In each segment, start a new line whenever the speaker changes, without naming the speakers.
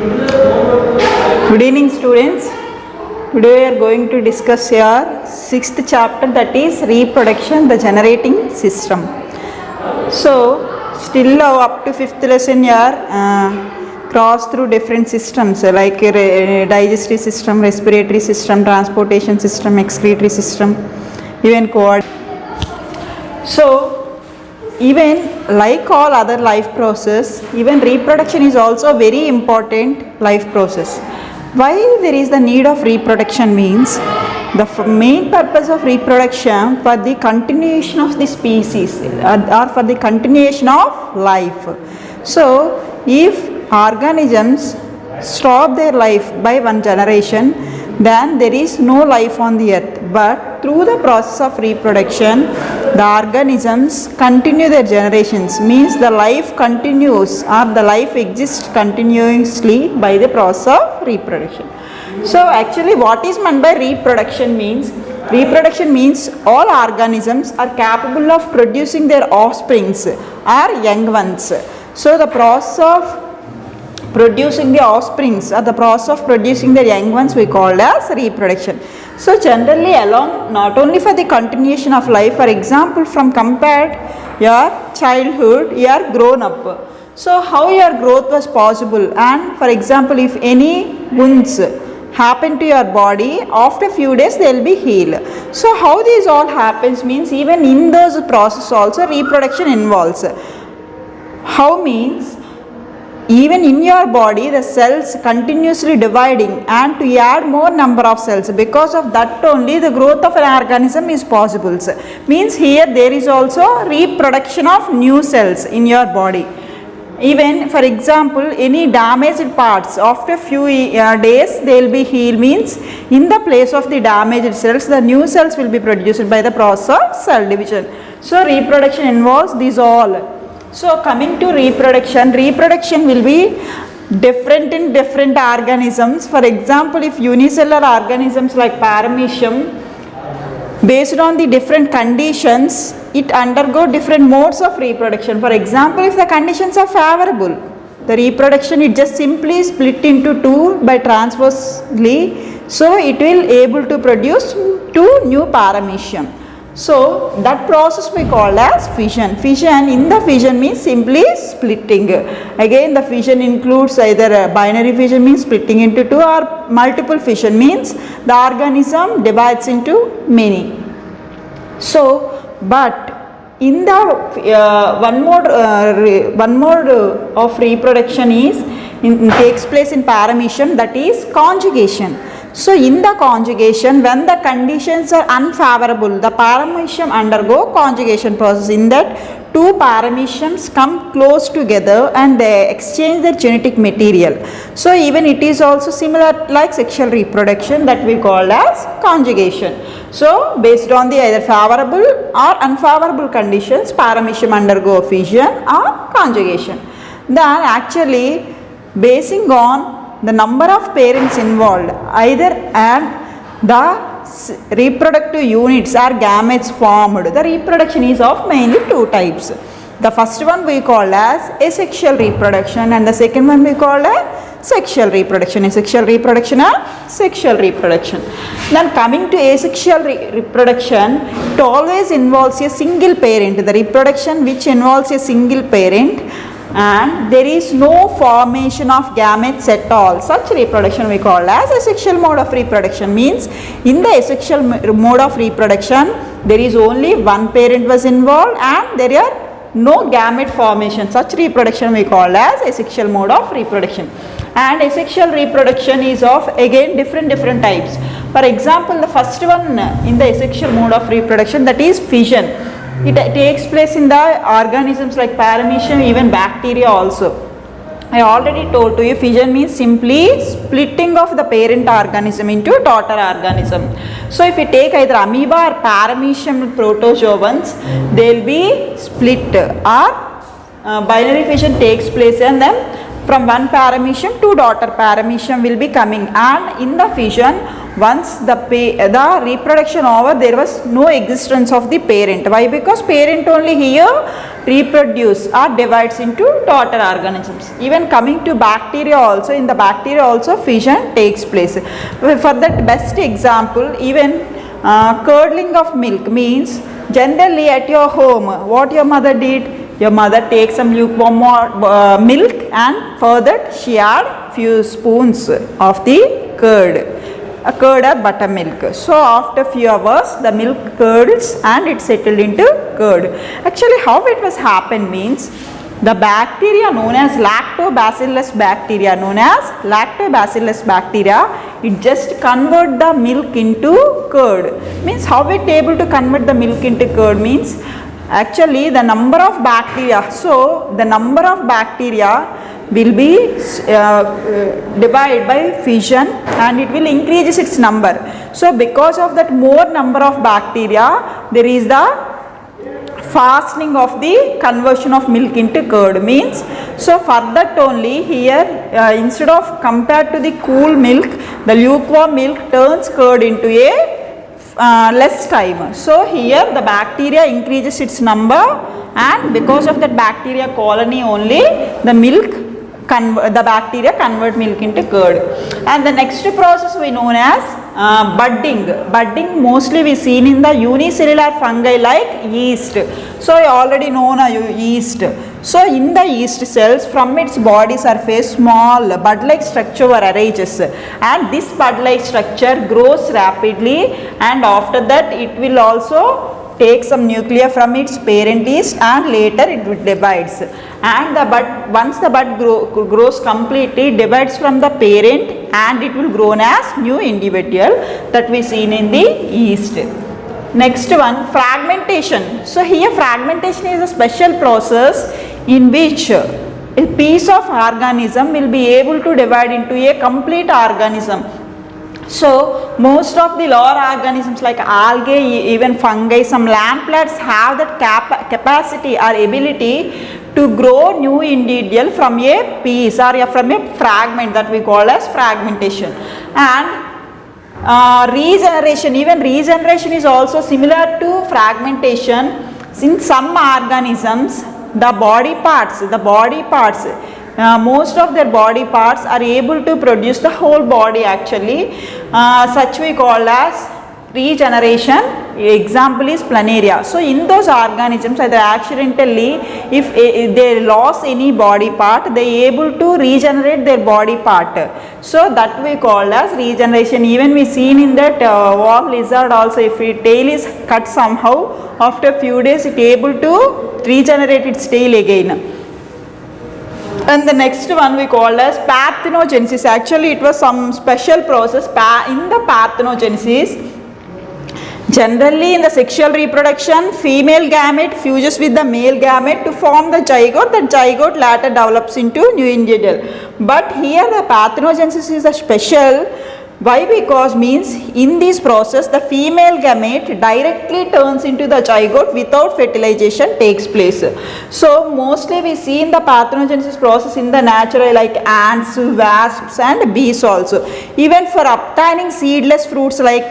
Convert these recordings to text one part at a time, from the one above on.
Good evening, students. Today we are going to discuss your sixth chapter, that is reproduction, the generating system. So still up to fifth lesson you are cross through different systems like digestive system, respiratory system, transportation system, excretory system, even So even like all other life process, even reproduction is also very important life process. Why there is the need of reproduction means the main purpose of reproduction for the continuation of the species or for the continuation of life. So if organisms stop their life by one generation, then there is no life on the earth. But through the process of reproduction, the organisms continue their generations, means the life continues or the life exists continuously by the process of reproduction. So actually what is meant by reproduction means all organisms are capable of producing their offsprings or young ones. So the process of producing the offsprings or the process of producing the young ones we call as reproduction. So generally along not only for the continuation of life, for example from compared your childhood, you are grown up. So how your growth was possible, and for example if any wounds happen to your body, after few days they will be healed. So how this all happens means even in those process also reproduction involves. How means even in your body the cells continuously dividing and to add more number of cells, because of that only the growth of an organism is possible. Means here there is also reproduction of new cells in your body. Even for example any damaged parts after few days they will be healed, means in the place of the damaged cells the new cells will be produced by the process of cell division. So reproduction involves these all. So coming to reproduction will be different in different organisms. For example, if unicellular organisms like paramecium, based on the different conditions, it undergo different modes of reproduction. For example, if the conditions are favorable, the reproduction it just simply split into two by transversely, so it will able to produce two new paramecium. So that process we call as fission. In the fission means simply splitting. Again the fission includes either a binary fission means splitting into two, or multiple fission means the organism divides into many. So but in the one mode of reproduction takes place in paramecium, that is conjugation. So in the conjugation, when the conditions are unfavorable, the paramecium undergo conjugation process. In that two parameciums come close together and they exchange their genetic material. So even it is also similar like sexual reproduction, that we call as conjugation. So based on the either favorable or unfavorable conditions, paramecium undergo fission or conjugation. Then actually basing on the number of parents involved either and the reproductive units or gametes formed, the reproduction is of mainly two types. The first one we call as asexual reproduction and the second one we call as sexual reproduction. Asexual reproduction or sexual reproduction. Then coming to asexual reproduction, it always involves a single parent. The reproduction which involves a single parent and there is no formation of gametes at all. Such reproduction we call as asexual mode of reproduction. Means in the asexual mode of reproduction there is only one parent was involved and there are no gamete formation. Such reproduction we call as asexual mode of reproduction. And asexual reproduction is of again different types. For example, the first one in the asexual mode of reproduction, that is fission. It takes place in the organisms like paramecium, even bacteria also. I already told to you fission means simply splitting of the parent organism into daughter organism. So if you take either amoeba or paramecium protozoans, they will be split or binary fission takes place and then from one paramecium to daughter paramecium will be coming, and in the fission, once the reproduction over, there was no existence of the parent. Why? Because parent only here reproduce or divides into daughter organisms. Even coming to bacteria also, in the bacteria also fission takes place. For that best example, even curdling of milk means, generally at your home, what your mother did? Your mother takes some lukewarm milk, and for that she add few spoons of the curd. A curd or buttermilk. So after few hours the milk curdles and it settled into curd. Actually how it was happen means, the bacteria known as lactobacillus bacteria, it just convert the milk into curd. Means how it able to convert the milk into curd means, actually the number of bacteria, so the number of bacteria will be divided by fission and it will increase its number. So because of that more number of bacteria, there is the fastening of the conversion of milk into curd means. So for that only here, instead of compared to the cool milk, the lukewarm milk turns curd into a less time. So here the bacteria increases its number, and because of that bacteria colony only, the bacteria convert milk into curd. And the next process we known as budding. Budding mostly we seen in the unicellular fungi like yeast. So I already known yeast. So in the yeast cells, from its body surface, small bud-like structure arises, and this bud-like structure grows rapidly, and after that it will also take some nuclei from its parent yeast, and later it divides, and the bud, once the bud grows completely, it divides from the parent and it will grow as new individual that we seen in the yeast. Next one, fragmentation. So here fragmentation is a special process in which a piece of organism will be able to divide into a complete organism. So most of the lower organisms like algae, even fungi, some land plants have that capacity or ability to grow new individual from a piece or from a fragment, that we call as fragmentation. And regeneration, even regeneration is also similar to fragmentation. In some organisms, the body parts, most of their body parts are able to produce the whole body actually. Such we call as regeneration. Example is planaria. So in those organisms, either accidentally, if they lost any body part, they able to regenerate their body part. So that we call as regeneration. Even we seen in that wall lizard also, if its tail is cut somehow, after few days it able to regenerate its tail again. And the next one we call as parthenogenesis. Actually it was some special process in the parthenogenesis. Generally in the sexual reproduction, female gamete fuses with the male gamete to form the zygote. That zygote later develops into new individual. But here the parthenogenesis is a special. Why? Because means in this process the female gamete directly turns into the zygote without fertilization takes place. So mostly we see in the parthenogenesis process in the natural like ants, wasps and bees also. Even for obtaining seedless fruits like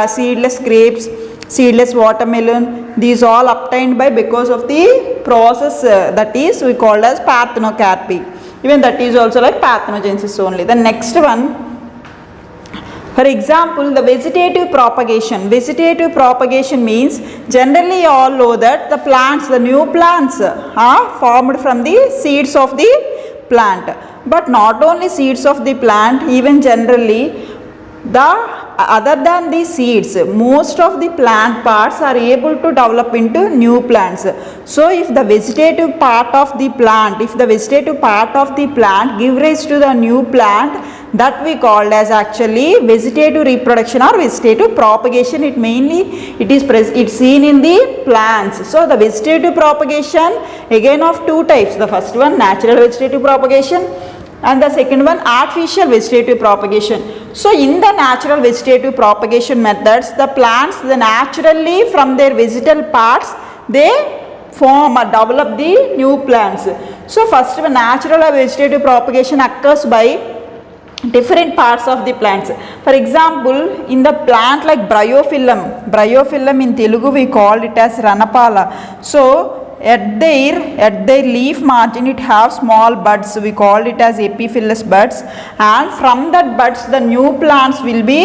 seedless grapes, seedless watermelon, these all obtained by because of the process that is we call as parthenocarpy. Even that is also like parthenogenesis only. The next one, for example, the vegetative propagation. Vegetative propagation means generally you all know that the plants, the new plants are formed from the seeds of the plant. But not only seeds of the plant, even generally other than the seeds, most of the plant parts are able to develop into new plants. So if the vegetative part of the plant, give rise to the new plant, that we called as actually vegetative reproduction or vegetative propagation. It's seen in the plants. So the vegetative propagation again of two types. The first one natural vegetative propagation, and the second one artificial vegetative propagation. So in the natural vegetative propagation methods, the plants naturally from their vegetal parts they form or develop the new plants. So first one, natural or vegetative propagation occurs by different parts of the plants. For example, in the plant like bryophyllum in Telugu we call it as ranapala. So at their leaf margin it have small buds, we call it as epiphyllous buds, and from that buds the new plants will be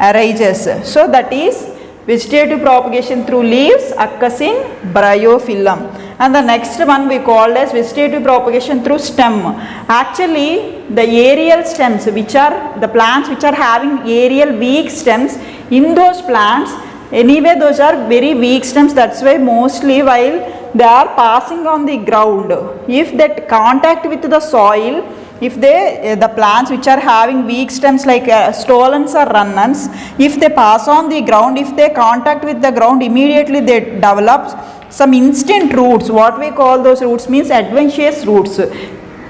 arises. So that is vegetative propagation through leaves occurs in bryophyllum. And the next one we call as vegetative propagation through stem. Actually the aerial stems, which are the plants which are having aerial weak stems, in those plants anyway those are very weak stems, that's why mostly while they are passing on the ground, if that contact with the soil, if the plants which are having weak stems like stolons or runners, if they pass on the ground, if they contact with the ground, immediately they develop some instant roots. What we call those roots means adventitious roots.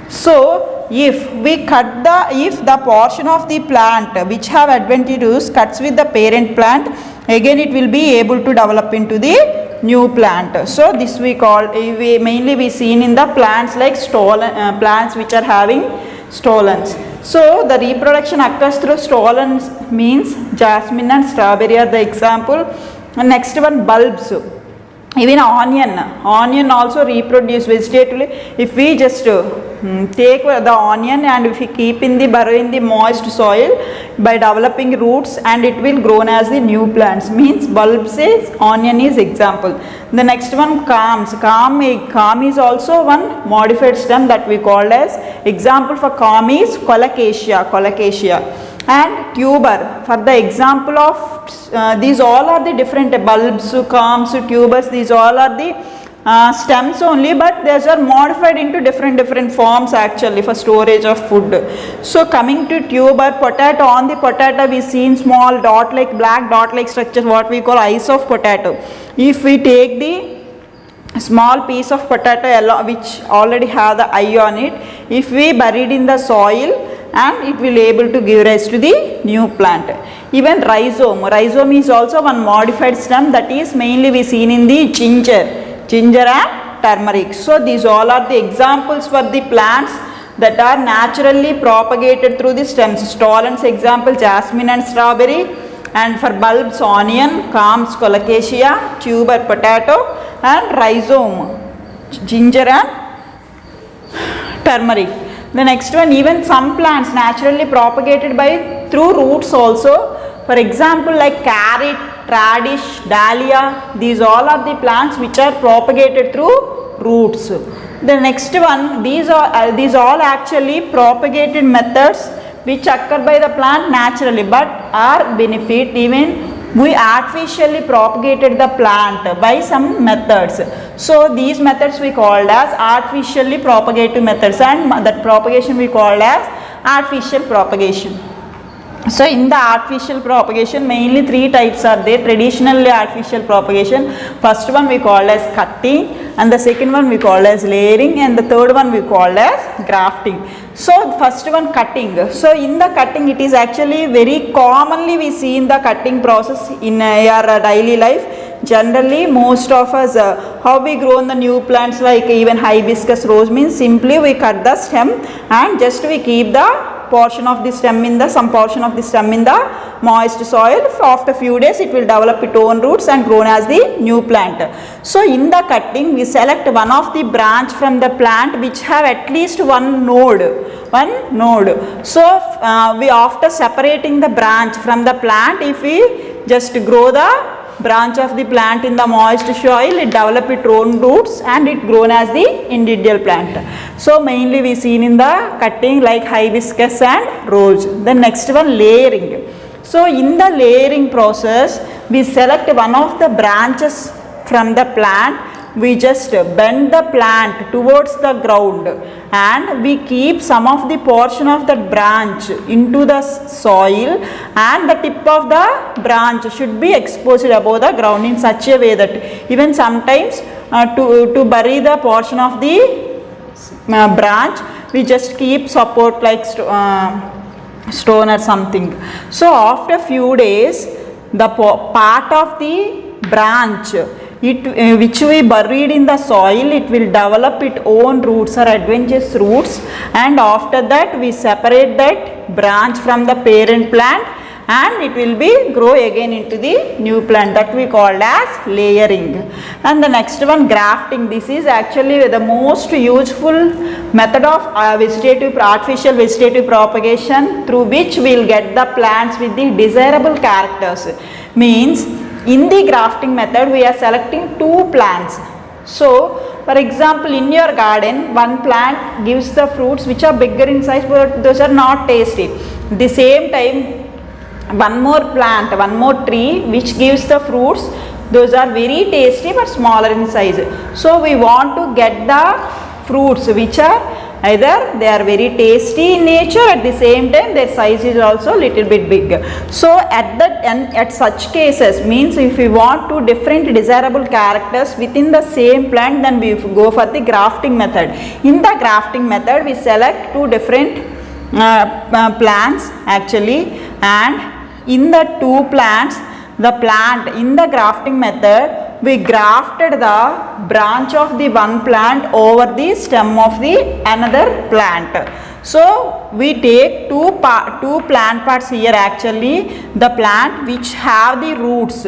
So if the portion of the plant which have adventitious cuts with the parent plant, again it will be able to develop into the new plant. So this we call, mainly we seen in the plants like plants which are having stolons. So the reproduction occurs through stolons means jasmine and strawberry are the example. And next one, bulbs. Even onion also reproduce vegetatively. If we just take the onion and if we keep burrow in the moist soil by developing roots, and it will grow as the new plants, means bulbs is onion is example. The next one, calm is also one modified stem that we call as example for calm is colocasia. And tuber, for the example of these all are the different bulbs, calms, tubers, these all are the stems only, but these are modified into different forms actually for storage of food. So coming to tuber, potato, on the potato we seen small black dot like structure, what we call eyes of potato. If we take the small piece of potato which already have the eye on it, if we buried in the soil, and it will able to give rise to the new plant. Even rhizome is also one modified stem, that is mainly we seen in the ginger and turmeric. So these all are the examples for the plants that are naturally propagated through the stems. Stolons example jasmine and strawberry, and for bulbs onion, calms colocasia, tuber potato, and rhizome ginger and turmeric. The next one, even some plants naturally propagated through roots also. For example, like carrot, radish, dahlia, these all are the plants which are propagated through roots. The next one, these all actually propagated methods which occur by the plant naturally, but are benefit even we artificially propagated the plant by some methods. So these methods we called as artificially propagative methods, and that propagation we called as artificial propagation. So in the artificial propagation mainly three types are there. Traditionally artificial propagation, first one we call as cutting, and the second one we call as layering, and the third one we call as grafting. So first one, cutting. So in the cutting it is actually very commonly we see in the cutting process in our daily life. Generally most of us how we grow the new plants like even hibiscus, rose, means simply we cut the stem and just we keep the portion of the stem in the moist soil. After few days it will develop its own roots and grown as the new plant. So in the cutting we select one of the branch from the plant which have at least one node. So we after separating the branch from the plant, if we just grow the branch of the plant in the moist soil, it develop its own roots and it grown as the individual plant. So mainly we seen in the cutting like hibiscus and rose. The next one, layering. So in the layering process we select one of the branches from the plant, we just bend the plant towards the ground and we keep some of the portion of that branch into the soil, and the tip of the branch should be exposed above the ground in such a way that even sometimes to bury the portion of the branch we just keep support like stone or something. So after few days the part of the branch which we buried in the soil, it will develop its own roots or adventitious roots, and after that we separate that branch from the parent plant and it will be grow again into the new plant, that we call as layering. And the next one, grafting. This is actually the most useful method of artificial vegetative propagation, through which we will get the plants with the desirable characters. Means in the grafting method we are selecting two plants. So for example, in your garden one plant gives the fruits which are bigger in size, but those are not tasty. At the same time, one more plant, one more tree which gives the fruits, those are very tasty but smaller in size. So we want to get the fruits which are either they are very tasty in nature, at the same time their size is also little bit big. So at such cases, means if we want two different desirable characters within the same plant, then we go for the grafting method. In the grafting method we select two different plants actually, and in the two plants, the plant in the grafting method we grafted the branch of the one plant over the stem of the another plant. So we take two plant parts here actually, the plant which have the roots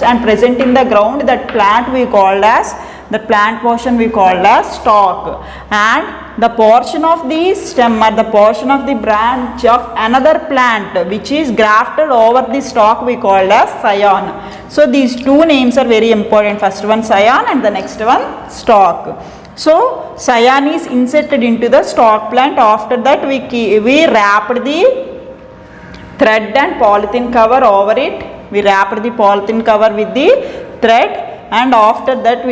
and present in the ground, that plant we called as, the plant portion we called as stalk, and the portion of the stem or the portion of the branch of another plant which is grafted over the stalk we called as scion. So these two names are very important, first one scion and the next one stalk. So scion is inserted into the stalk plant. After that we wrapped the thread and polythene cover over it. We wrapped the polythene cover with the thread, and after that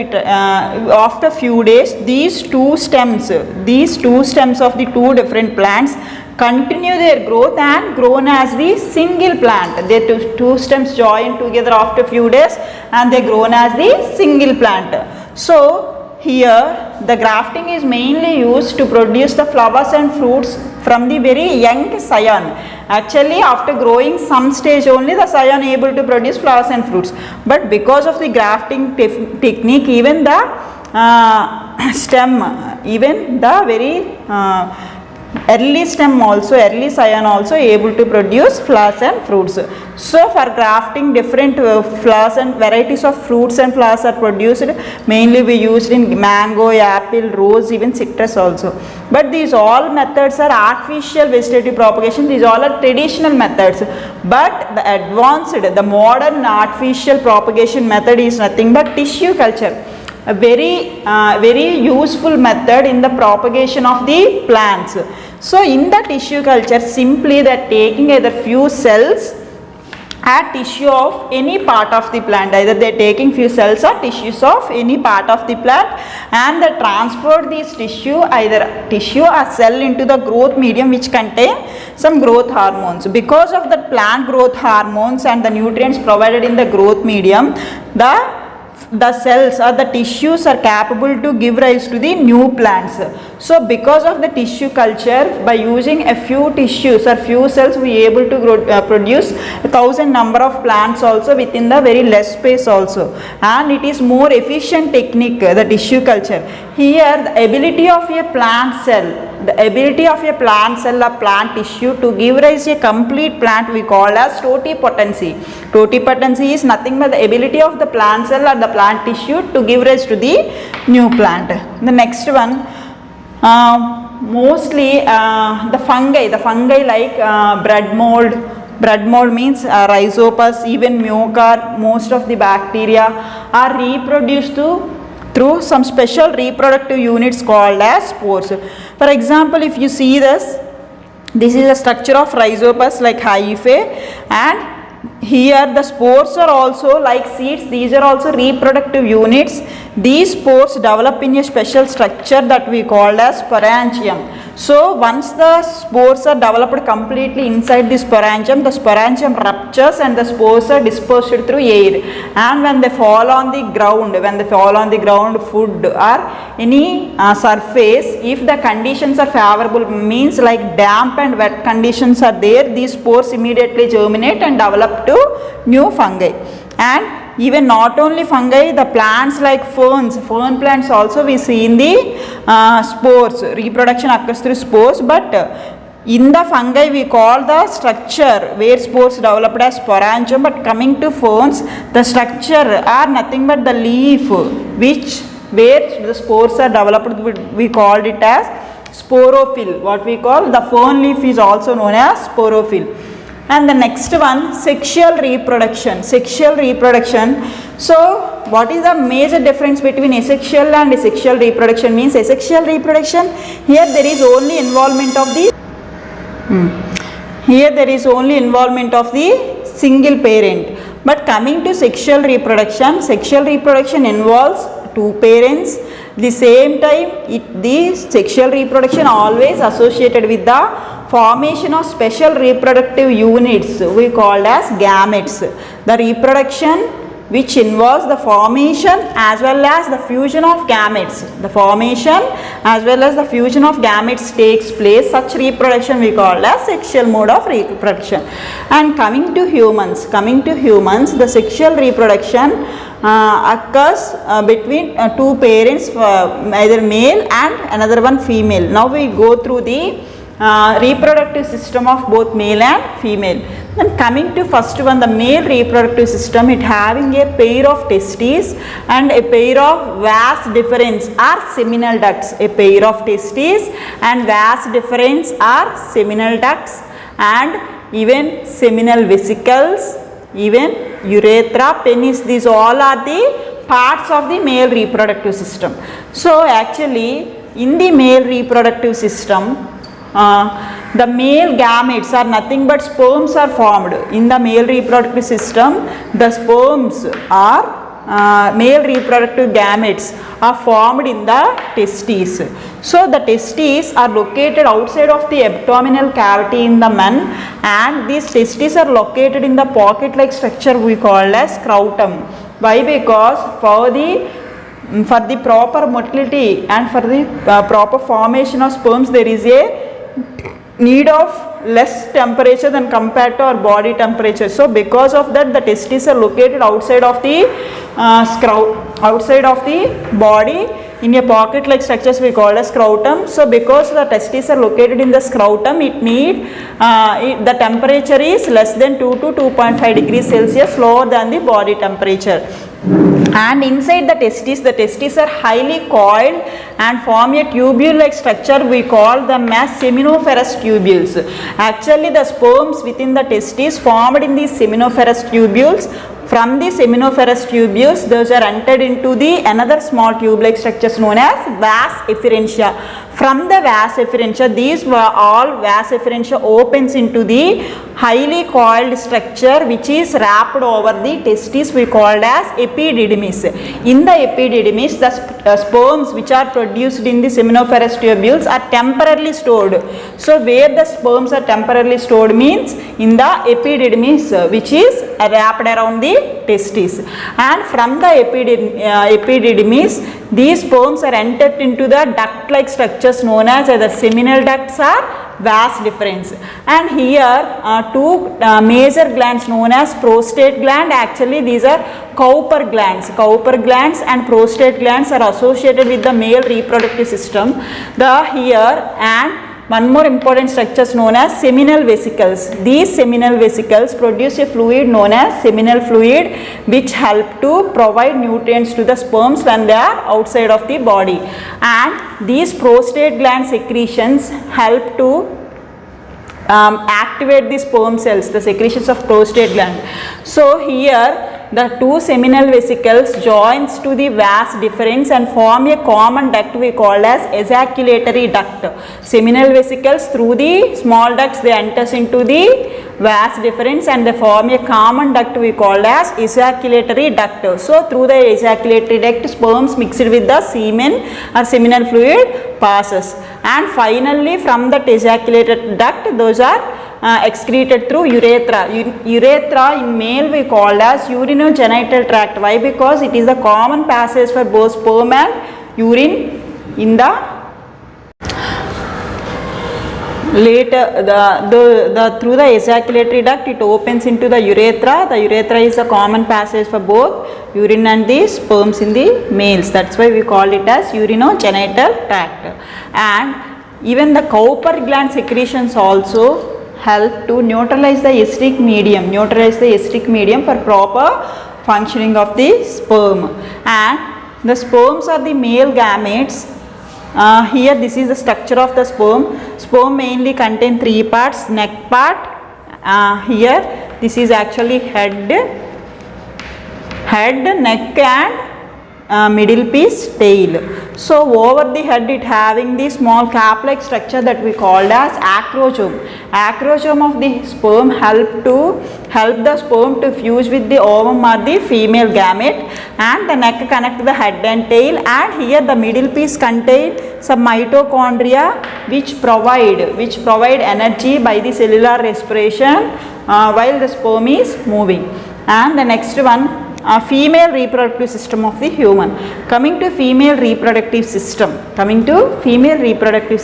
after few days these two stems of the two different plants continue their growth and grown as the single plant. Their two stems join together after few days and they grown as the single plant. So here the grafting is mainly used to produce the flowers and fruits from the very young scion. Actually after growing some stage only the scion able to produce flowers and fruits, but because of the grafting technique, even the stem, even the very early stem also, early scion also able to produce flowers and fruits. So for grafting different flowers and varieties of fruits and flowers are produced. Mainly we used in mango, apple, rose, even citrus also. But these all methods are artificial vegetative propagation. These all are traditional methods. But the advanced, the modern artificial propagation method is nothing but tissue culture. A very useful method in the propagation of the plants. So in the tissue culture, simply they are taking either few cells or tissue of any part of the plant, either they are taking few cells or tissues of any part of the plant, and they transfer these tissue, either tissue or cell, into the growth medium which contain some growth hormones. Because of the plant growth hormones and the nutrients provided in the growth medium, the cells or the tissues are capable to give rise to the new plants. So because of the tissue culture, by using a few tissues or few cells, we are able to produce 1,000 number of plants also within the very less space also, and it is more efficient technique, the tissue culture. Here the ability of a plant cell or plant tissue to give rise to a complete plant we call as totipotency. Totipotency is nothing but the ability of the plant cell or the plant tissue to give rise to the new plant. The next one, mostly the fungi like bread mold. Bread mold means rhizopus, even mucor, most of the bacteria are reproduced through some special reproductive units called as spores. For example, if you see this is a structure of rhizopus like hyphae, and here the spores are also like seeds. These are also reproductive units. These spores develop in a special structure that we call as sporangium. So once the spores are developed completely inside the sporangium ruptures and the spores are dispersed through air, and when they fall on the ground, food or any surface, if the conditions are favorable, means like damp and wet conditions are there, these spores immediately germinate and develop to new fungi. And even not only fungi, the plants like ferns, fern plants also we see in the spores. Reproduction occurs through spores, but in the fungi we call the structure where spores developed as sporangium, but coming to ferns, the structure are nothing but the leaf which where the spores are developed, we called it as sporophyll. What we call the fern leaf is also known as sporophyll. And the next one, sexual reproduction. Sexual reproduction. So what is the major difference between asexual and sexual reproduction? Means asexual reproduction, here there is only involvement of the here there is only involvement of the single parent. But coming to sexual reproduction involves two parents. The same time the sexual reproduction always associated with the formation of special reproductive units we called as gametes. The reproduction which involves the formation as well as the fusion of gametes. The formation as well as the fusion of gametes takes place. Such reproduction we call as sexual mode of reproduction. And coming to humans, the sexual reproduction occurs between two parents, either male and another one female. Now we go through the reproductive system of both male and female. Then coming to first one, the male reproductive system, it having a pair of testes and a pair of vas deferens or seminal ducts. A pair of testes and vas deferens are seminal ducts, and even seminal vesicles, even urethra, penis, these all are the parts of the male reproductive system. So actually in the male reproductive system, the male gametes are nothing but sperms are formed. In the male reproductive system, the sperms are male reproductive gametes are formed in the testes. So the testes are located outside of the abdominal cavity in the men, and these testes are located in the pocket like structure we call as scrotum. Why? Because for the proper motility and for the proper formation of sperms, there is a need of less temperature than compared to our body temperature. So because of that, the testes are located outside of the outside of the body in a pocket like structures we call as scrotum. So because the testes are located in the scrotum, it need the temperature is less than 2 to 2.5 degrees Celsius, lower than the body temperature. And inside the testes are highly coiled and form a tubule like structure we call them as seminiferous tubules. Actually the sperms within the testes formed in these seminiferous tubules. From the seminiferous tubules, those are entered into the another small tube like structures known as vas efferentia. From the vas efferentia, these were all vas efferentia opens into the highly coiled structure which is wrapped over the testes we called as epididymis. In the epididymis, the sperms which are produced in the seminiferous tubules are temporarily stored. So where the sperms are temporarily stored means in the epididymis which is wrapped around the testes. And from the epididymis, these sperms are entered into the duct like structures known as either seminal ducts or vas deferens. And here two major glands known as prostate gland. Actually these are Cowper glands. Cowper glands and prostate glands are associated with the male reproductive system. And one more important structure is known as seminal vesicles. These seminal vesicles produce a fluid known as seminal fluid which help to provide nutrients to the sperms when they are outside of the body. And these prostate gland secretions help to activate the sperm cells, the secretions of prostate gland. So here the two seminal vesicles joins to the vas deferens and form a common duct we call as ejaculatory duct. Seminal vesicles through the small ducts they enters into the vas deferens and they form a common duct we call as ejaculatory duct. So through the ejaculatory duct, sperms mixed with the semen or seminal fluid passes, and finally from that ejaculated duct those are excreted through urethra. Urethra in male we call as urinogenital tract. Why? Because it is the common passage for both sperm and urine in the Later, through the ejaculatory duct, it opens into the urethra. The urethra is a common passage for both urine and the sperms in the males. That's why we call it as urinogenital tract. And even the Cowper gland secretions also help to neutralize the acidic medium for proper functioning of the sperm. And the sperms are the male gametes. Here this is the structure of the sperm. Sperm mainly contain three parts. Neck part, here this is actually head, neck and middle piece, tail. So over the head it having the small cap like structure that we called as acrosome. Acrosome of the sperm help the sperm to fuse with the ovum or the female gamete, and the neck connect the head and tail, and here the middle piece contain some mitochondria which provide energy by the cellular respiration while the sperm is moving. And the next one, female reproductive system of the human. Coming to female reproductive system, in the female reproductive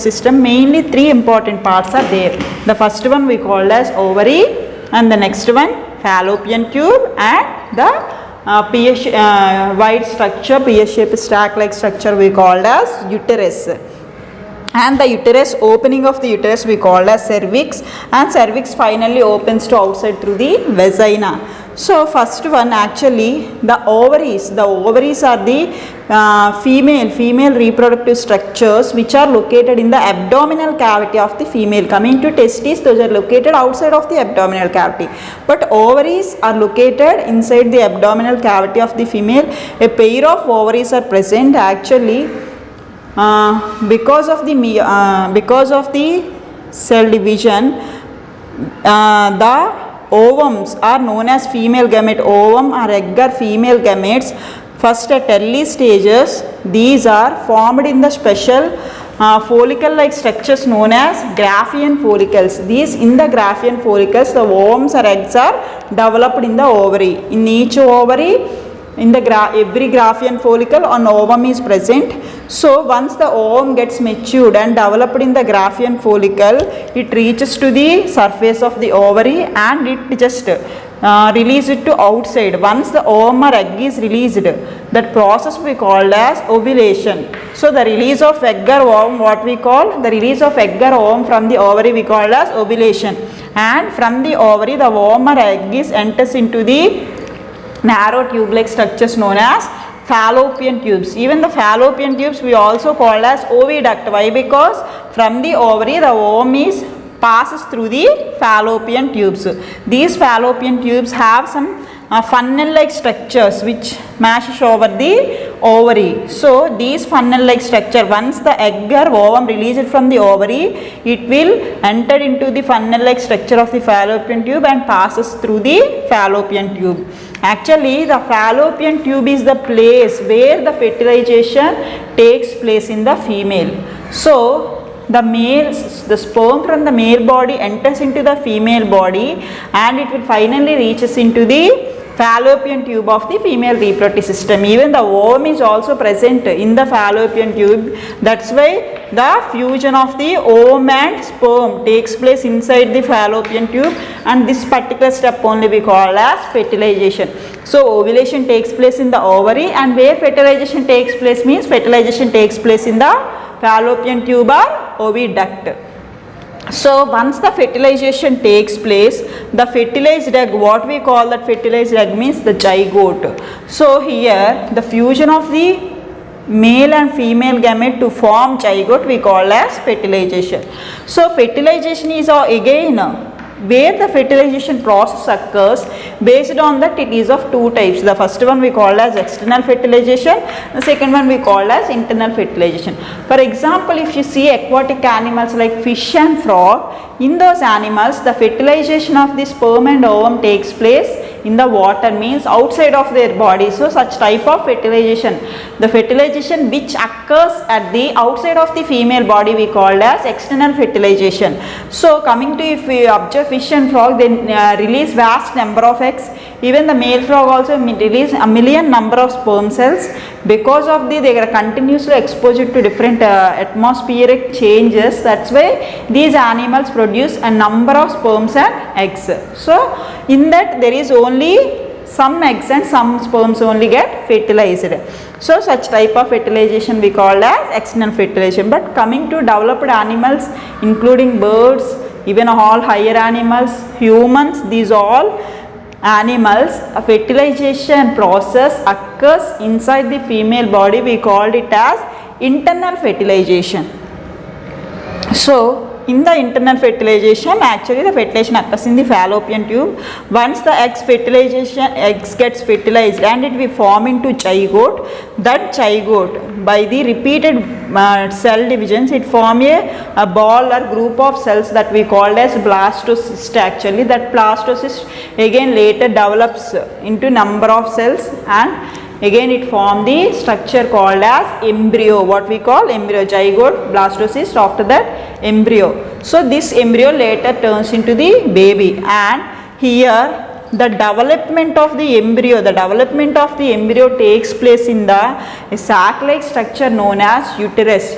system mainly three important parts are there. The first one we call as ovary, and the next one fallopian tube, and the wide structure, pear-shaped sac-like structure we called as uterus. And the uterus, opening of the uterus we call as cervix, and cervix finally opens to outside through the vagina. So first one, actually the ovaries are the female reproductive structures which are located in the abdominal cavity of the female. Coming to testes, those are located outside of the abdominal cavity, but ovaries are located inside the abdominal cavity of the female. A pair of ovaries are present actually. Because of the cell division, the ovums are known as female gamete. Ovum or egg are female gametes. First at early stages, these are formed in the special follicle like structures known as Graafian follicles. In the Graafian follicles, the ovums or eggs are developed in the ovary. In each ovary, in the every Graafian follicle, an ovum is present. So once the ovum gets matured and developed in the Graafian follicle, it reaches to the surface of the ovary and it just release it to outside. Once the ovum or egg is released, that process we call as ovulation. So the release of egg or ovum, from the ovary we call as ovulation, and from the ovary the ovum or egg enters into the narrow tube-like structures known as fallopian tubes. Even the fallopian tubes we also call as oviduct. Why? Because from the ovary the ovum passes through the fallopian tubes. These fallopian tubes have some funnel-like structures which mashes over the ovary. So these funnel-like structure, once the egg or ovum released from the ovary, it will enter into the funnel-like structure of the fallopian tube and passes through the fallopian tube. Actually, the fallopian tube is the place where the fertilization takes place in the female. So the sperm from the male body enters into the female body and it will finally reaches into the fallopian tube of the female reproductive system. Even the ovum is also present in the fallopian tube. That's why the fusion of the ovum and sperm takes place inside the fallopian tube, and this particular step only we call as fertilization. So ovulation takes place in the ovary, and where fertilization takes place means fertilization takes place in the fallopian tube or oviduct. So once the fertilization takes place, the fertilized egg, what we call that fertilized egg means the zygote. So here the fusion of the male and female gamete to form zygote we call as fertilization. So fertilization is again where the fertilization process occurs. Based on that, it is of two types. The first one we call as external fertilization, the second one we call as internal fertilization. For example, if you see aquatic animals like fish and frog, in those animals the fertilization of the sperm and ovum takes place in the water, means outside of their body. So such type of fertilization, the fertilization which occurs at the outside of the female body, we called as external fertilization. So coming to, if we observe fish and frog, they release vast number of eggs. Even the male frog also release a million number of sperm cells. Because of they are continuously exposed to different atmospheric changes. That's why these animals produce a number of sperms and eggs. So in that there is only some eggs and some sperms only get fertilized. So such type of fertilization we call as external fertilization. But coming to developed animals, including birds, even all higher animals, humans, these all animals, a fertilization process occurs inside the female body. We called it as internal fertilization. So in the internal fertilization, actually the fertilization occurs in the fallopian tube. Once the eggs gets fertilized and it will form into zygote. That zygote, by the repeated cell divisions, it form a ball or group of cells that we called as blastocyst. Actually that blastocyst again later develops into number of cells, and again it form the structure called as embryo. What we call embryo, zygote, blastocyst, after that embryo. So this embryo later turns into the baby, and here the development of the embryo takes place in the sac-like structure known as uterus.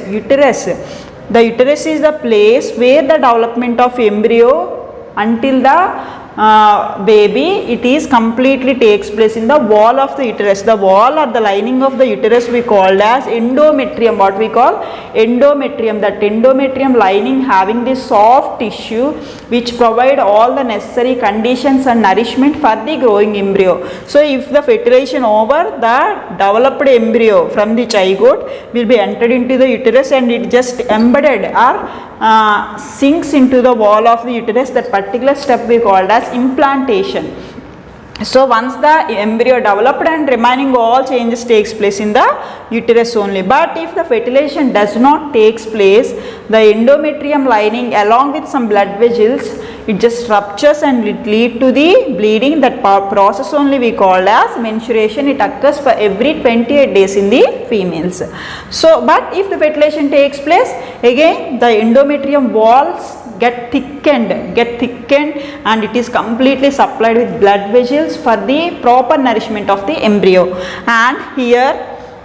The uterus is the place where the development of embryo until the baby, it is completely takes place in the wall of the uterus. The wall or the lining of the uterus we called as endometrium. What we call endometrium. That endometrium lining having this soft tissue which provide all the necessary conditions and nourishment for the growing embryo. So if the fertilization over, the developed embryo from the zygote will be entered into the uterus and it just embedded or sinks into the wall of the uterus. That particular step we called as implantation. So once the embryo developed and remaining all changes takes place in the uterus only. But if the fertilization does not takes place, the endometrium lining along with some blood vessels, it just ruptures and it lead to the bleeding. That process only we call as menstruation. It occurs for every 28 days in the females. So but if the fertilization takes place, again the endometrium walls get thickened and it is completely supplied with blood vessels for the proper nourishment of the embryo. And here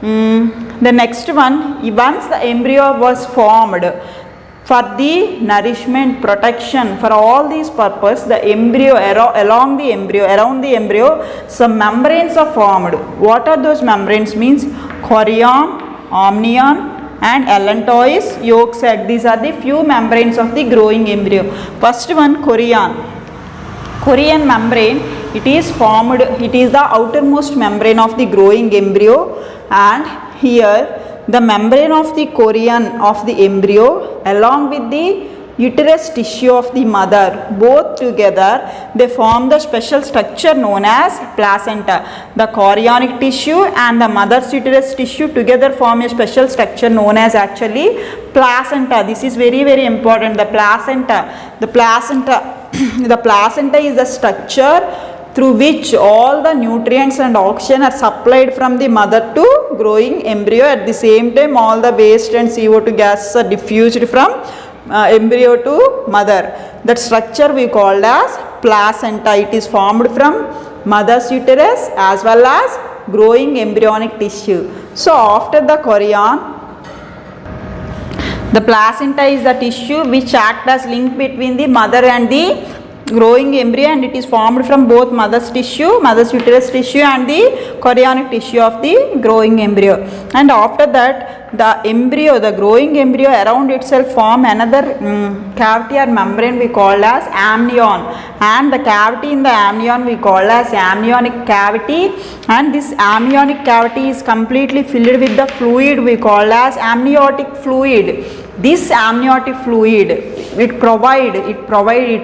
the next one, once the embryo was formed, for the nourishment, protection, for all these purpose, the embryo around the embryo some membranes are formed. What are those membranes? Means chorion, amnion and allantois, yolk sac. These are the few membranes of the growing embryo. First one, chorion membrane. It is formed, it is the outermost membrane of the growing embryo, and here the membrane of the chorion of the embryo along with the uterus tissue of the mother, both together they form the special structure known as placenta. The chorionic tissue and the mother's uterus tissue together form a special structure known as actually placenta. This is very, very important. The placenta is the structure through which all the nutrients and oxygen are supplied from the mother to growing embryo. At the same time, all the waste and CO2 gases are diffused from embryo to mother. That structure we called as placenta. It is formed from mother's uterus as well as growing embryonic tissue. So after the chorion, the placenta is the tissue which acts as link between the mother and the growing embryo, and it is formed from both mother's uterus tissue and the chorionic tissue of the growing embryo. And after that, the growing embryo around itself form another cavity or membrane we call as amnion, and the cavity in the amnion we call as amniotic cavity, and this amniotic cavity is completely filled with the fluid we call as amniotic fluid. This amniotic fluid, it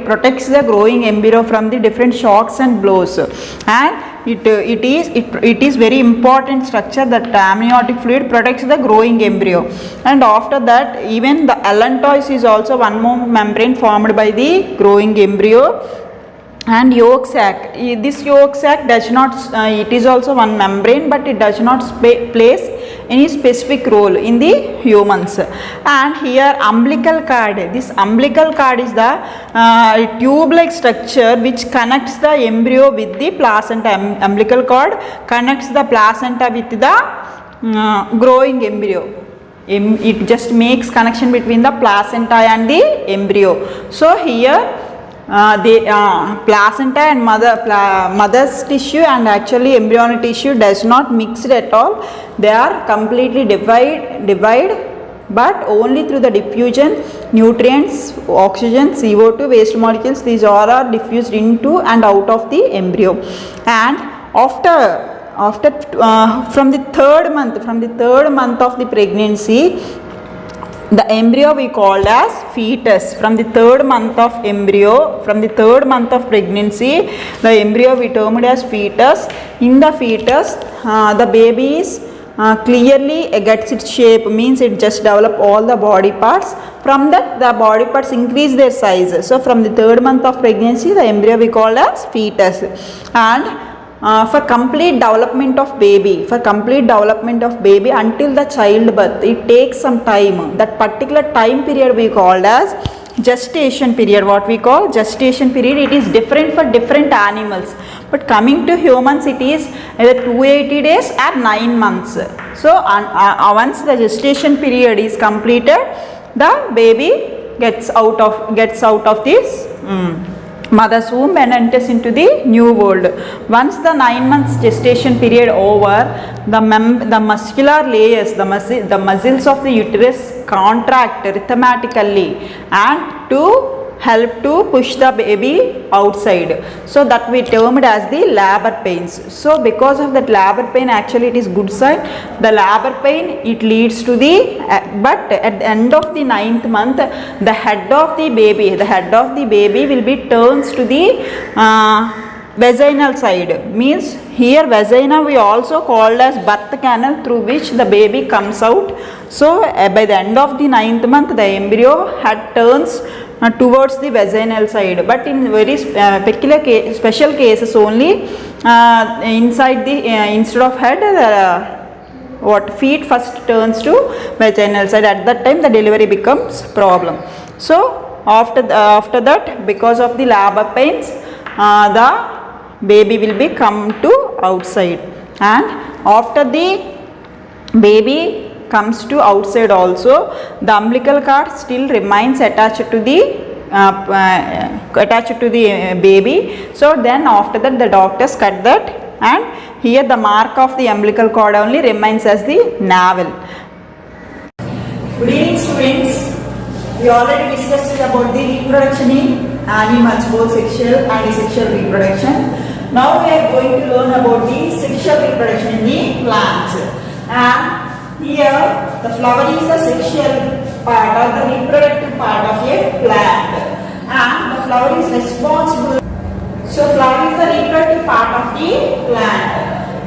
protects the growing embryo from the different shocks and blows, and it is very important structure. That amniotic fluid protects the growing embryo. And after that, even the allantois is also one more membrane formed by the growing embryo, and yolk sac. This yolk sac does not, it is also one membrane, but it does not place any specific role in the humans. And here umbilical cord, this umbilical cord is the tube like structure which connects the embryo with the placenta. Umbilical cord connects the placenta with the growing embryo. It just makes connection between the placenta and the embryo. So here the placenta and mother's tissue and actually embryonic tissue does not mix at all. They are completely divide, but only through the diffusion, nutrients, oxygen, CO2, waste molecules, these all are diffused into and out of the embryo. And after from the third month of the pregnancy, the embryo we called as fetus. From the third month of pregnancy, the embryo we termed as fetus. In the fetus, the baby is clearly gets its shape, means it just develop all the body parts. From that, the body parts increase their size. So from the third month of pregnancy, the embryo we called as fetus. And for complete development of baby until the childbirth, it takes some time. That particular time period we called as gestation period. What we call gestation period, it is different for different animals, but coming to humans it is either 280 days or 9 months. So once the gestation period is completed, the baby gets out of this mother's womb and enters into the new world. Once the 9 months gestation period over, the muscular layers, the muscles of the uterus contract rhythmically and to help to push the baby outside. So that we termed as the labor pains. So because of that labor pain, actually it is good sign. The labor pain, it leads to the but at the end of the 9th month, the head of the baby will be turns to the vaginal side. Means here vagina we also called as birth canal through which the baby comes out. So by the end of the 9th month, the embryo had turns towards the vaginal side, but in very peculiar special cases only, inside the instead of head, feet first turns to vaginal side. At that time the delivery becomes problem. So after that, because of the labor pains, the baby will be come to outside, and after the baby comes to outside also, the umbilical cord still remains attached to the baby. So then after that the doctors cut that, and here the mark of the umbilical cord only remains as the navel. Good evening students. We already discussed about the reproduction in animals, both sexual and asexual reproduction. Now we are going to learn about the sexual reproduction in the plants. And here the flower is the sexual part or the reproductive part of a plant, and the flower is responsible. So flower is the reproductive part of the plant,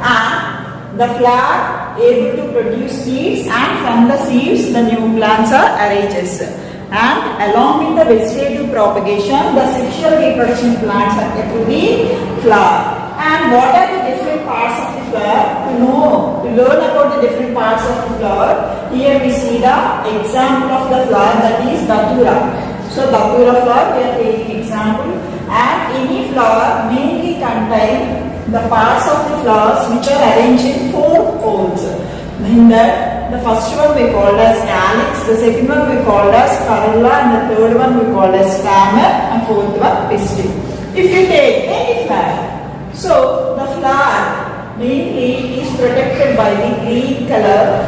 and the flower able to produce seeds, and from the seeds the new plants are arranged. And along with the vegetative propagation, the sexual reproduction plants occur through the flower. And what are the different parts of the flower? To learn about the different parts of the flower, here we see the example of the flower, that is datura. So datura flower we are taking example, and any flower mainly contain the parts of the flowers which are arranged in 4 folds. In that, the first one we called as calyx, the second one we called as corolla, and the third one we called as stamen, and fourth one pistil. If you take any flower, so the flower mainly is protected by the green color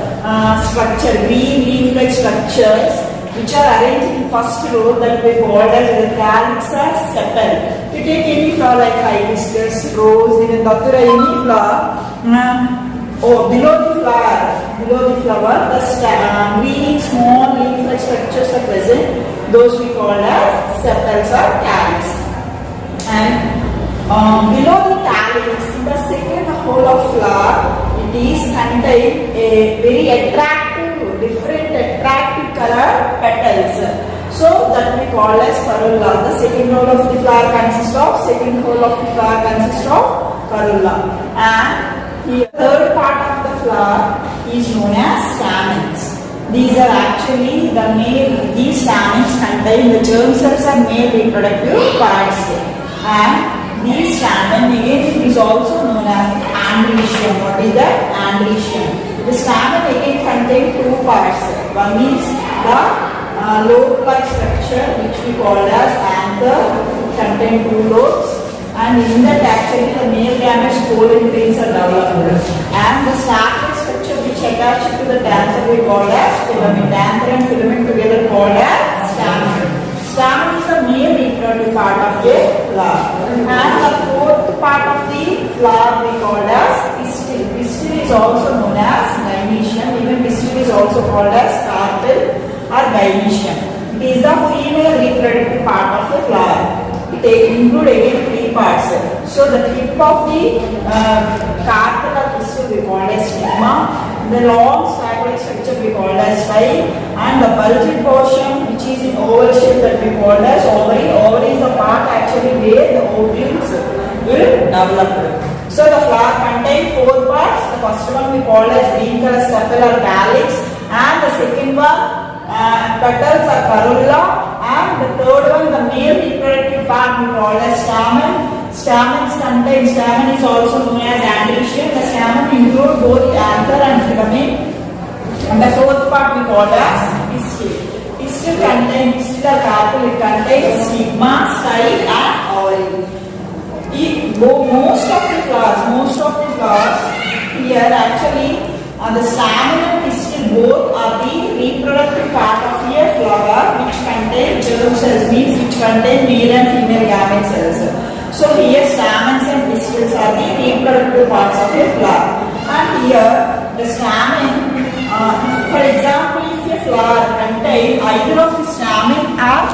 structure, green leaf-like structures which are arranged in first row, that we called as the calyx or sepal. You take any flower like hibiscus, rose, even datura, any flower. Below the flower, the green small leaf-like structures are present. Those we call as sepals or calyx. And below the calyx, in the second whole of flower, it is contain a very attractive color petals. So that we call as corolla. The second row of the flower consists of corolla. And the third part of the flower is known as stamens. These are actually these stamens contain the germ cells and male reproductive parts. And these stamen again is also known as androecium. What is that? Androecium. The stamen again contain two parts. One is the lobe-like structure, which we call as anther, contain two lobes, and in that actually the male gametes pollen grains are developed. And the sac-like structure which attach to the anther we call as filament. Anther and filament together called as stamen. Stamen is the male reproductive part of the flower. And the fourth part of the flower we call as pistil. Pistil is also known as gynecium. Even pistil is also called as carpel or gynecium. It is the female reproductive part of the flower. It includes again three parts. So the tip of the carpel or pistil we call as stigma. The long style structure we call as style, and the bulging portion which is in oval shape that we call as ovary. Ovary is the part actually where the ovules will develop. So the flower contains four parts. The first one we call as green color sepal or calyx, and the second one petals or corolla, and the third one the male reproductive part we call as stamen. Stamen is also known as androecium. The stamen include both anther and filament. And the fourth part we call as pistil. Pistil or carpel, it contains stigma, style and ovary. Most of the flowers here actually the stamen and pistil both are the reproductive part of a flower which contain germ cells, means which contain male and female gamete cells. So here stamens and pistils are the reproductive parts of a flower. And here the stamen, for example, if a flower contains either of the stamen or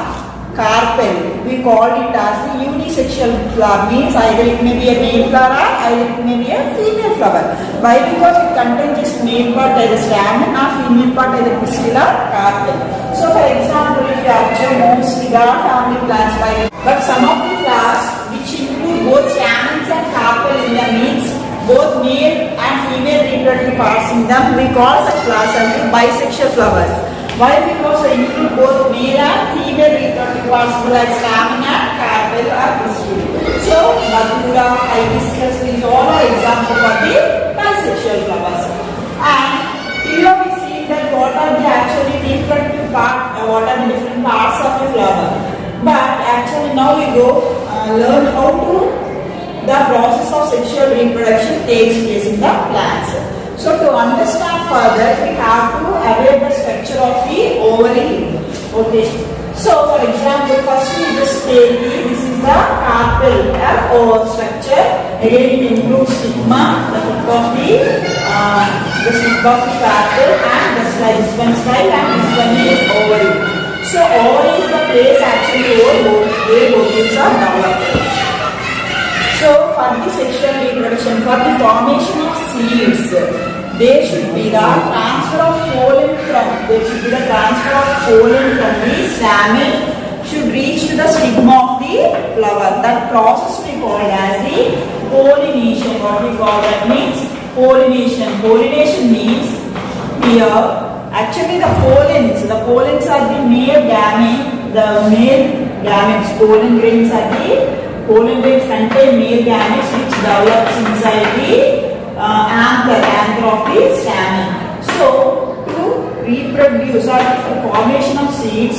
carpel, we call it as the unisexual flower. Means either it may be a male flower or either it may be a female flower. Why? Because it contains just male part either stamen or female part either pistil or carpel. So for example, if you observe mostly there are family plants but some of the flowers which include both stamens and carpel in them, means both male and female reproductive parts in them, we call such flowers as the bisexual flowers. Why? Because they include both male and female reproductive parts like stamen and carpel or pistil. So Madura, hibiscus, these all are examples of the bisexual flowers. And here we see that what are the actually reproductive parts, what are the different parts of the flower. But actually now we go learn how to the process of sexual reproduction takes place in the plants. So to understand further, we have to aware the structure of the ovary. Okay. So for example, first we just take this is the carpel or structure. Again it includes stigma, the tip of the carpel, and this one style, and this one is ovary. So ovary is the place actually where ovules are developed. So for the sexual reproduction, for the formation of seeds, there should be the transfer of pollen from the stamen should reach to the stigma of the flower. That process we call as the pollination. What we call that means pollination. Pollination means here actually the pollens are the male gametes. Pollen grains contain male gametes which develops inside the anther of the stamen. So to reproduce or for formation of seeds,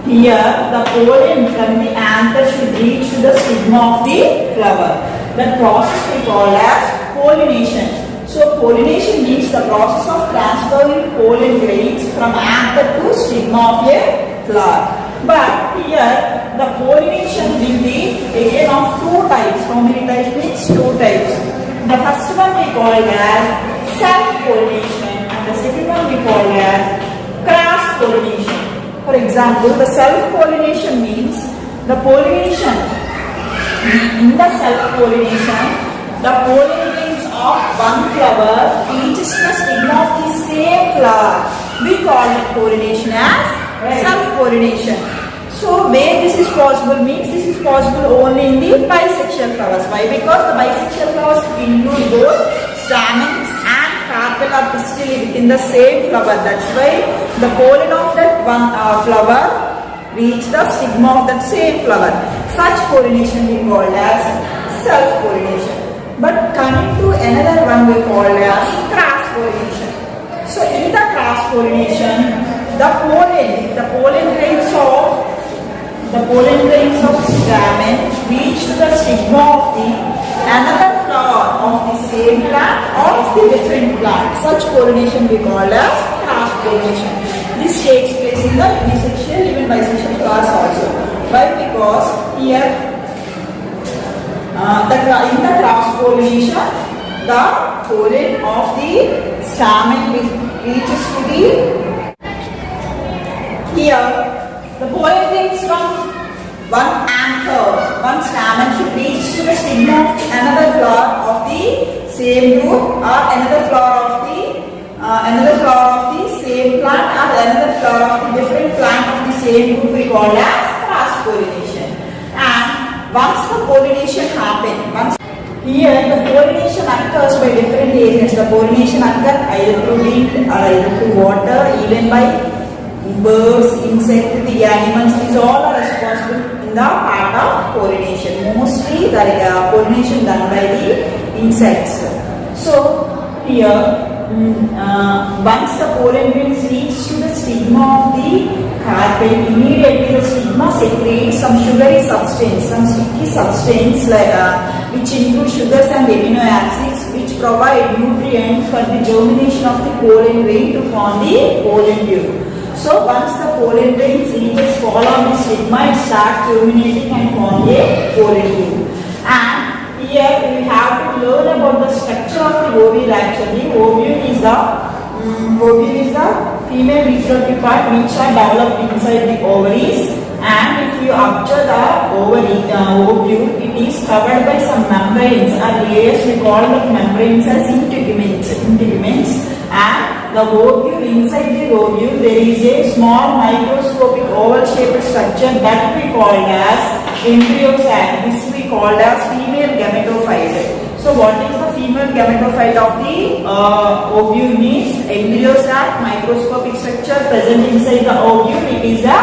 here the pollen from the anther should reach to the stigma of the flower. That process we call as pollination. So pollination means the process of transferring pollen grains from anther to stigma of a flower. But here the pollination will be again of two types. How many types? Means two types. The first one we call as self-pollination, and the second one we call as cross-pollination. For example, the self-pollination means the pollination. In the self-pollination, the pollen grains of one flower reaches the stigma of the same flower. We call that pollination as self-pollination. So where this is possible means this is possible only in the bisexual flowers. Why? Because the bisexual flowers include both stamens and carpel or pistil within the same flower. That's why the pollen of that one flower reach the stigma of that same flower. Such pollination we call as self-pollination. But coming to another one we call as cross-pollination. So in the cross-pollination, the pollen grains of stamen reach to the stigma of the another flower of the same plant or of the different plant. Such pollination we call as cross-pollination. This takes place in the unisexual, even bisexual flowers also. Why? Because here in the cross-pollination, the pollen of the stamen reaches to the pollen grains from one stamen should reach to the stigma of another flower of the same group, or another flower of the same plant, or another flower of the different plant of the same group we call as cross-pollination. And once the pollination happens, here the pollination occurs by different agents. The pollination occurs either through wind or either through water, even by birds, insects, the animals. These all are responsible in the part of pollination. Mostly the pollination done by the insects. So here once the pollen grains reach to the stigma of the carpel, immediately the stigma secretes some sugary substance, some sticky substance which include sugars and amino acids, which provide nutrients for the germination of the pollen grain to form the pollen tube. So once the pollen grains reaches fall on the stigma, it starts germinating and form a pollen tube. And here we have to learn about the structure of the ovule actually. Ovule is the female reproductive part which are developed inside the ovaries, and if you observe the ovule, it is covered by some membranes or layers. We call the membranes as integuments. And the ovule, inside the ovule there is a small microscopic oval shaped structure that we call as embryo sac. This we call as female gametophyte. So what is the female gametophyte of the ovule means? Embryo sac, microscopic structure present inside the ovule. It is a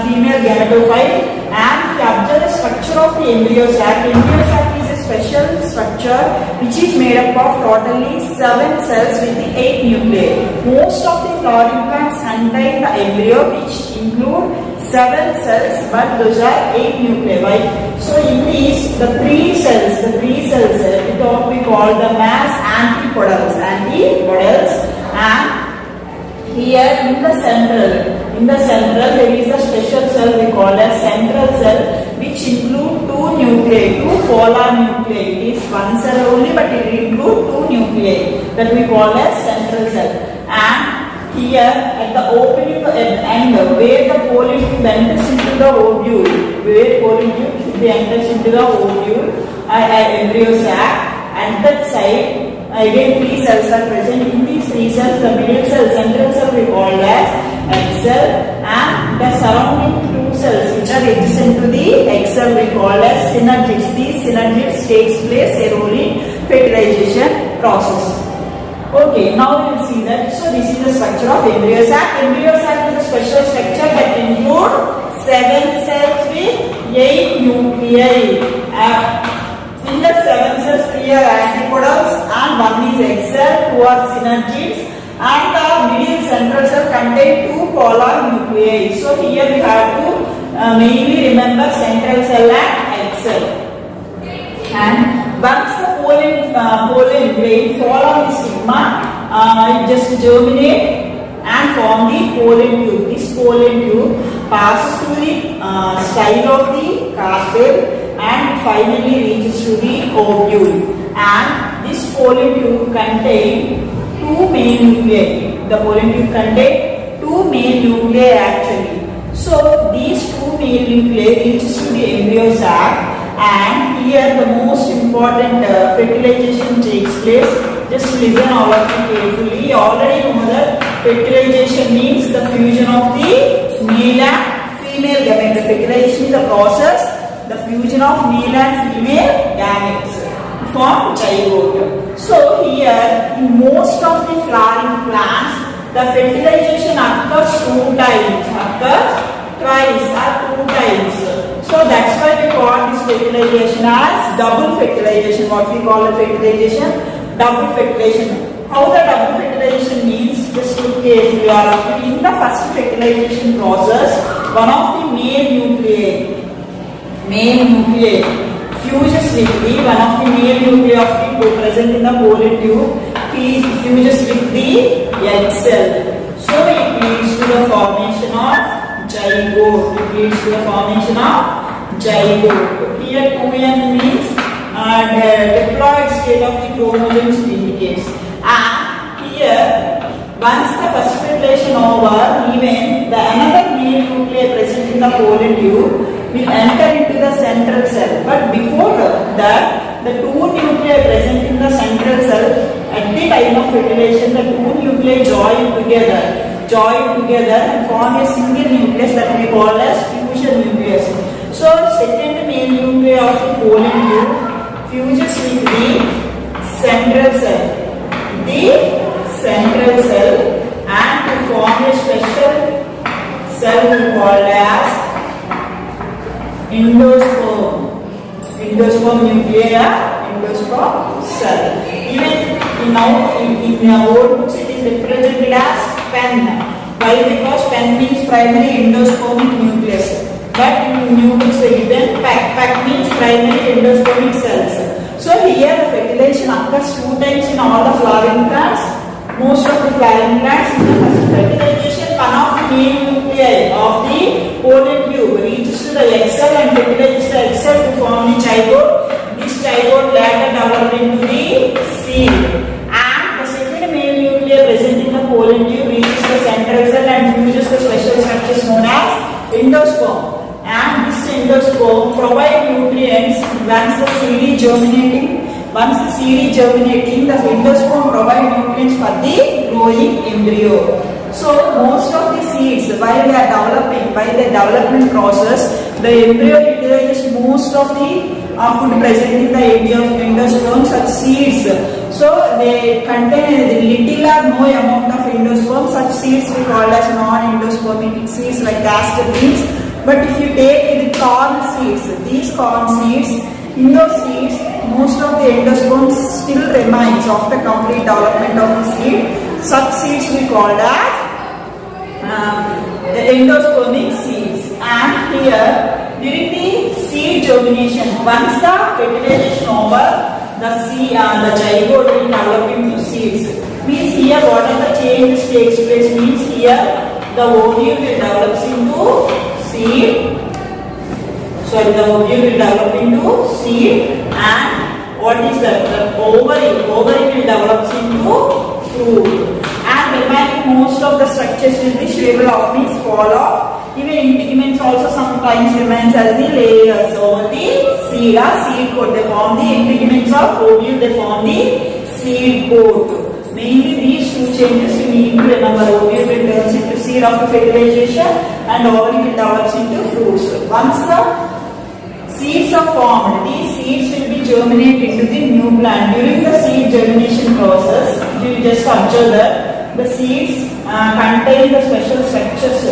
female gametophyte. And if you observe the structure of the embryo sac is a special structure which is made up of totally 7 cells with the 8 nuclei. Most of the flowering plants contain the embryo, which include 7 cells, but those are 8 nuclei. So in these, the three cells, what we call the mass antipodals, and here in the central there is a special cell we call as central cell, which include 2 nuclei, 2 polar nuclei. It is one cell only, but it includes 2 nuclei that we call as central cell. And here at the opening end where the pollen tube enters into the ovule, embryo sac, at that side again 3 cells are present. In these 3 cells, the middle cell, central cell we call as egg cell, and the surrounding 2 cells which are adjacent to the egg cell we call as synergids. These synergids takes place a role in fertilization process. Okay, now we will see that. So this is the structure of embryo sac. Embryo sac is a special structure that includes 7 cells with 8 nuclei. In the 7 cells, 3 are antipodals and 1 is egg cell, 2 are synergids, and the middle central cell contain 2 polar nuclei. So here we have to mainly remember central cell and egg cell. And once the pollen grain fall on the stigma, it just germinate and form the pollen tube. This pollen tube passes through the style of the carpel and finally reaches to the ovule. And this pollen tube contains 2 main nuclei. The pollen tube contains 2 main nuclei actually. So these 2 main nuclei reaches to the embryo sac, and here the most important fertilization takes place. Just listen all of you carefully. You already know that fertilization means the fusion of the male and female gamete. Fertilization is the process, the fusion of male and female gametes form zygote. So here in most of the flowering plants, the fertilization occurs two times, occurs twice or two times. So that's why we call this fertilization as double fertilization. What we call the fertilization? Double fertilization. How the double fertilization means? Just look carefully. In the first fertilization process, one of the male nuclei fuses with the one of the male nuclei of the present in the pollen tube fuses with the egg cell. So it leads to the formation of zygote. It leads to the formation of zygote. Here 2n means diploid state of the chromosomes indicates. And here once the first fertilization over, even the another male nuclei present in the pollen tube will enter into the central cell. But before that, the two nuclei present in the central cell at the time of fertilization, the two nuclei join together and form a single nucleus that we call as fusion nucleus. So second male nuclei of the pollen tube fuses with the central cell. And to form a special cell we call as endosperm nuclei, endosperm cell. Even in old books it is represented as pen. Why? Because pen means primary endospermic nucleus. But in new books they given pack means primary endospermic cells. So here the fertilization occurs two times in all the flowering plants. Most of the flowering plants, in the first fertilization, one of the main nuclei of the pollen tube reaches to the egg cell and fertilizes the egg cell to form the zygote. This zygote later develops into the seed. And the second male nuclei present in the pollen tube reaches the central cell and fuses the special structures known as endosperm. And this endosperm provides nutrients once the seed is germinating. Once the seed is germinating, the endosperm provides nutrients for the growing embryo. So most of the seeds, while they are developing, by the development process, the embryo utilizes most of the food present in the endosperm, such seeds. So they contain little or no amount of endosperm. Such seeds we call as non-endospermic seeds like castor beans. But if you take the corn seeds, these corn seeds, in those seeds, most of the endosperm still remains after complete development of the seed. Such seeds we call as the endospermic seeds. And here, during the seed germination, once the fertilization over, the zygote will develop into seeds. Means here, what are the changes takes place? Means here, the ovule will develop into seed. The ovule will develop into seed, and what is that? The ovary will develop into fruit, and remaining most of the structures will be shrivel off, means fall off. Even integuments also sometimes remains as the layers over the seed or seed coat. They form the integuments of ovule, they form the seed coat. Mainly these two changes you need to remember. Ovule will turns into seed after fertilization and ovary will develop into fruits. Once the seeds are formed, these seeds will be germinated into the new plant. During the seed germination process, you just observe that the seeds contain the special structures.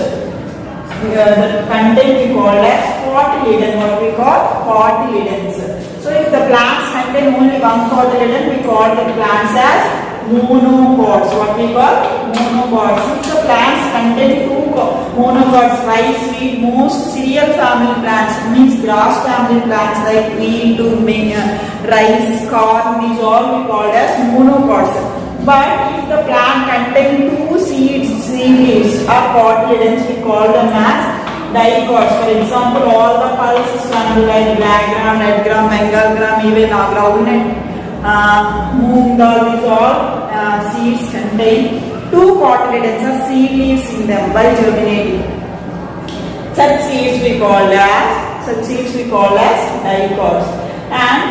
The content we call as cotyledon, what we call cotyledons. So if the plants contain only one cotyledon, we call the plants as monocots. What we call monocots. If the plants contain two monocots, rice, wheat, most cereal family plants, means grass family plants like wheat, rice, corn, these all we call as monocots. But if the plant contains two seed leaves or cotyledons, we call them as dicots. For example, all the pulses family like black gram, red gram, bengal gram, even groundnut, moong dal, these all seeds contain two cotyledons or seed leaves in them by germinating. Such seeds we call as dicots. And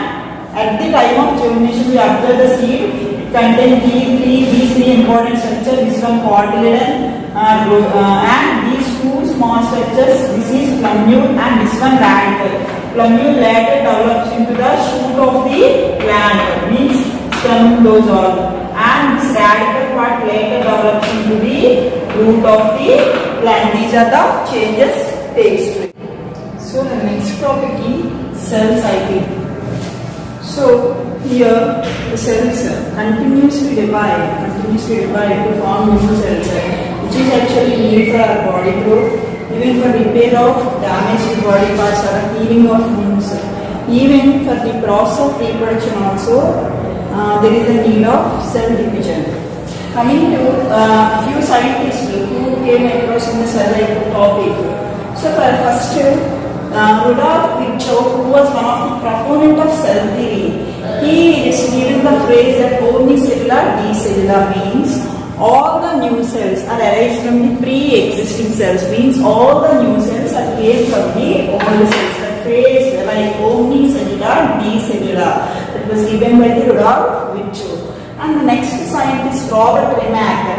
at the time of germination, we observe the seed contain these three important structures. This one cotyledon and these two small structures. This is plumule and this one radicle. Plumule later develops into the shoot of the plant, means stem goes on, and this radical part later develops into the root of the plant. These are the changes takes place. So the next topic is cell cycle. So here the cells continuously divide to form new cells, which is actually needed for our body growth, even for repair of damaged body parts or healing of wounds. Even for the process of reproduction also, there is a need of cell division. Coming to few scientists who came across in the cell topic. So for first, Rudolf Virchow, who was one of the proponent of cell theory, he is given the phrase that unicellular decellular means all the new cells are arised from the pre-existing cells, means all the new cells are came from the old cells. The phrase like unicellular decellular, that was given by the Rudolf Virchow. And the next scientist, Robert Remak,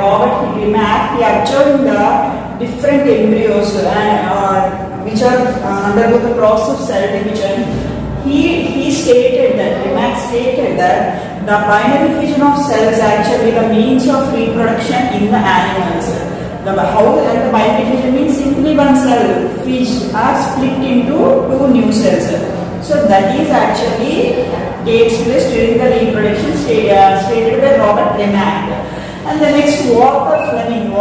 he observed the different embryos which are undergo the process of cell division. He stated that, Remak stated that the binary fission of cells actually the means of reproduction in the animals. The binary fission means simply one cell fished or split into two new cells. So that is actually takes place during the reproduction stated by Robert Remak. And the next, Walter Fleming.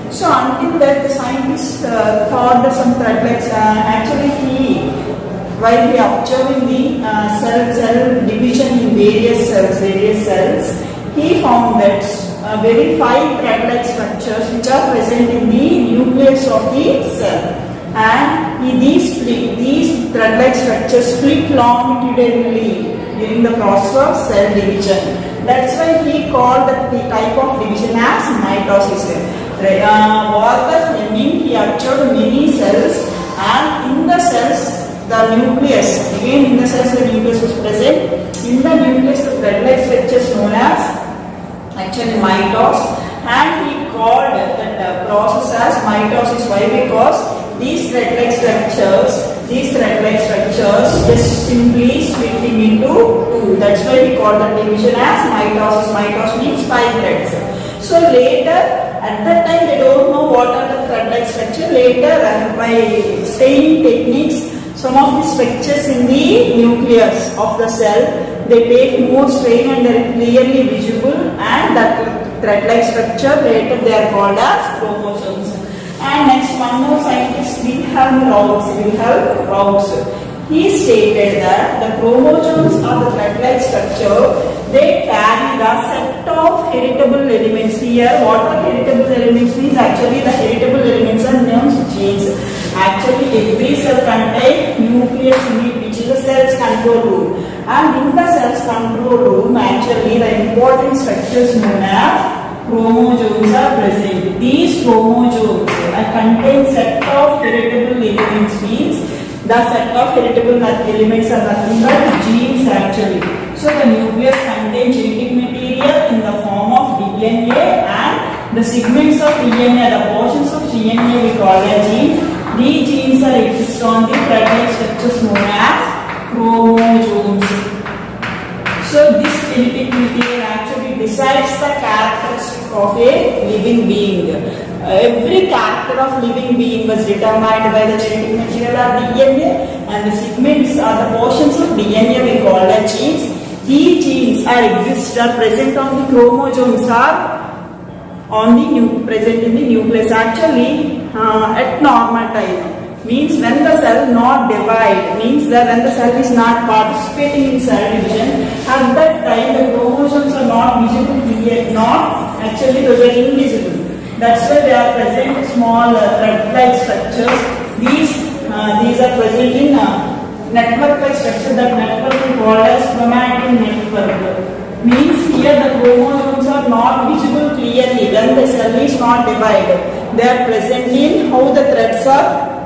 So until that, the scientists thought that some threadlets, actually while he observing the cell division in various cells, he found that very fine thread-like structures which are present in the nucleus of the cell. And these thread-like structures split longitudinally during the process of cell division. That's why he called that the type of division as mitosis. Walter Fleming, he observed many cells, and in the cells the nucleus was present. In the nucleus the thread-like structures known as actually mitose, and he called that process as mitosis. Why? Because these thread-like structures just simply splitting into two. That's why we call the division as mitosis. Mitose means 5 threads. So later, at that time they don't know what are the thread-like structure. Later, by staining techniques, some of the structures in the nucleus of the cell, they take more strain and they are clearly visible, and that thread-like structure later they are called as chromosomes. And next, one more scientist, Wilhelm Rauch. He stated that the chromosomes are the thread-like structure. They carry the set of heritable elements. Here, what are heritable elements means? Actually, the heritable elements are known as genes. Actually, every cell contains nucleus unit, which is the cell's control room. And in the cell's control room, actually, the important structures known as chromosomes are present. These chromosomes contain set of heritable elements, means the set of heritable elements are nothing but genes actually. So the nucleus contains genetic material in the form of DNA, and the segments of DNA, the portions of DNA we call as genes. These genes are exist on the thread-like structures known as chromosomes. So this genetic material actually decides the characteristic of a living being. Every character of living being was determined by the genetic material of DNA, and the segments are the portions of DNA we call as genes. These genes are present on the chromosomes present in the nucleus. Actually, at normal time, means when the cell not divide, means that when the cell is not participating in cell division, at that time the chromosomes are not visible yet, not actually those are invisible. That's why they are present small thread-like structures. These are present in network-like structure. That network is called as chromatin network. Means here the chromosomes are not visible clearly when the cell is not divided. They are present in how the threads are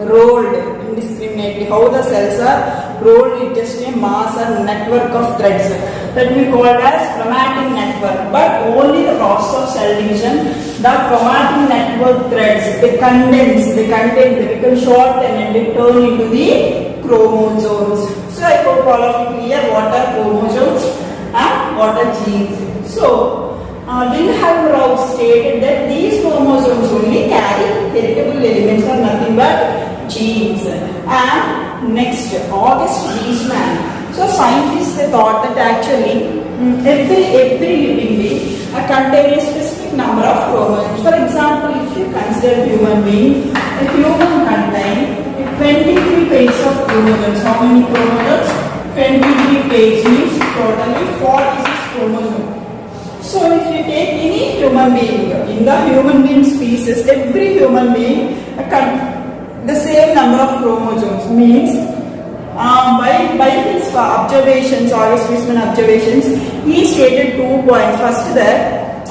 rolled indiscriminately, how the cells are rolled in just a mass and network of threads that we call as chromatin network. But only the process of cell division, the chromatin network threads, they become shortened and they turn into the chromosomes. So I hope all of you clear what are chromosomes and what are genes. So Wilhelm Rauch stated that these chromosomes only carry heritable elements or nothing but genes. And next, August Weismann. So scientists they thought that actually every living being contains a specific number of chromosomes. For example, if you consider human being, a human contains 23 pairs of chromosomes. How many chromosomes? 23 pairs means totally 46 chromosomes. So if you take any human being, in the human being species, every human being the same number of chromosomes means by his observations, August Weismann observations, he stated 2 points.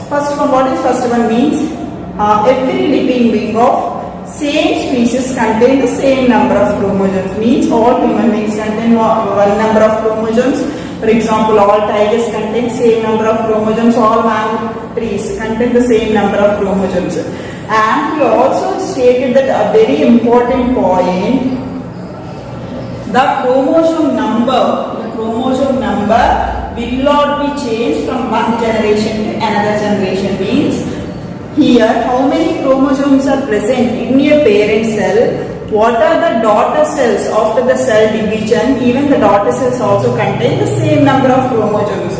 First one, what is first one means? Every living being of same species contain the same number of chromosomes, means all human beings contain one number of chromosomes. For example, all tigers contain same number of chromosomes, all mango trees contain the same number of chromosomes. And he also stated that a very important point, the chromosome number will not be changed from one generation to another generation. Means here how many chromosomes are present in a parent cell, what are the daughter cells after the cell division, even the daughter cells also contain the same number of chromosomes.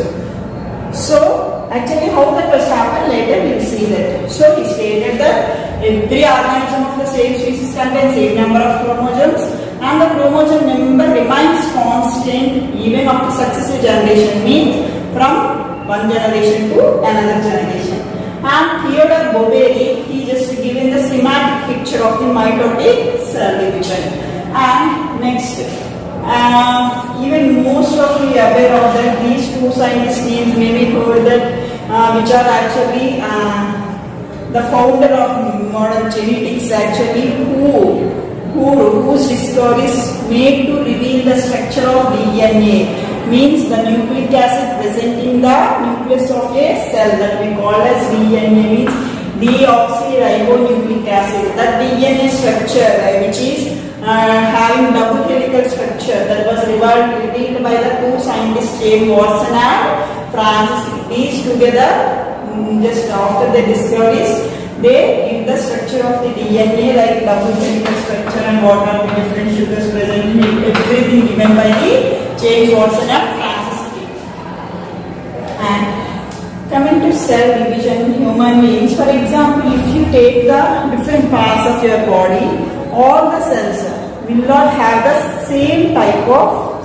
So actually how that was happened later we will see that. So he stated that every organism of the same species contains same number of chromosomes and the chromosome number remains constant even after successive generation, means from one generation to another generation. And Theodore Boveri, he just given the schematic picture of the mitotic cell division. And next, even most of you are aware of that these two scientist names may be heard that which are actually the founder of modern genetics, actually whose discoveries made to reveal the structure of DNA, means the nucleic acid present in the nucleus of a cell that we call as DNA, means deoxyribonucleic acid. That DNA structure which is having double helical structure, that was revealed by the two scientists James Watson and Francis. These together, just after the discoveries, they give the structure of the DNA like double helical structure and what are the different sugars present in it, everything given by the James Watson and Francis Crick. And coming to cell division in human beings, for example, if you take the different parts of your body, all the cells will not have the same type of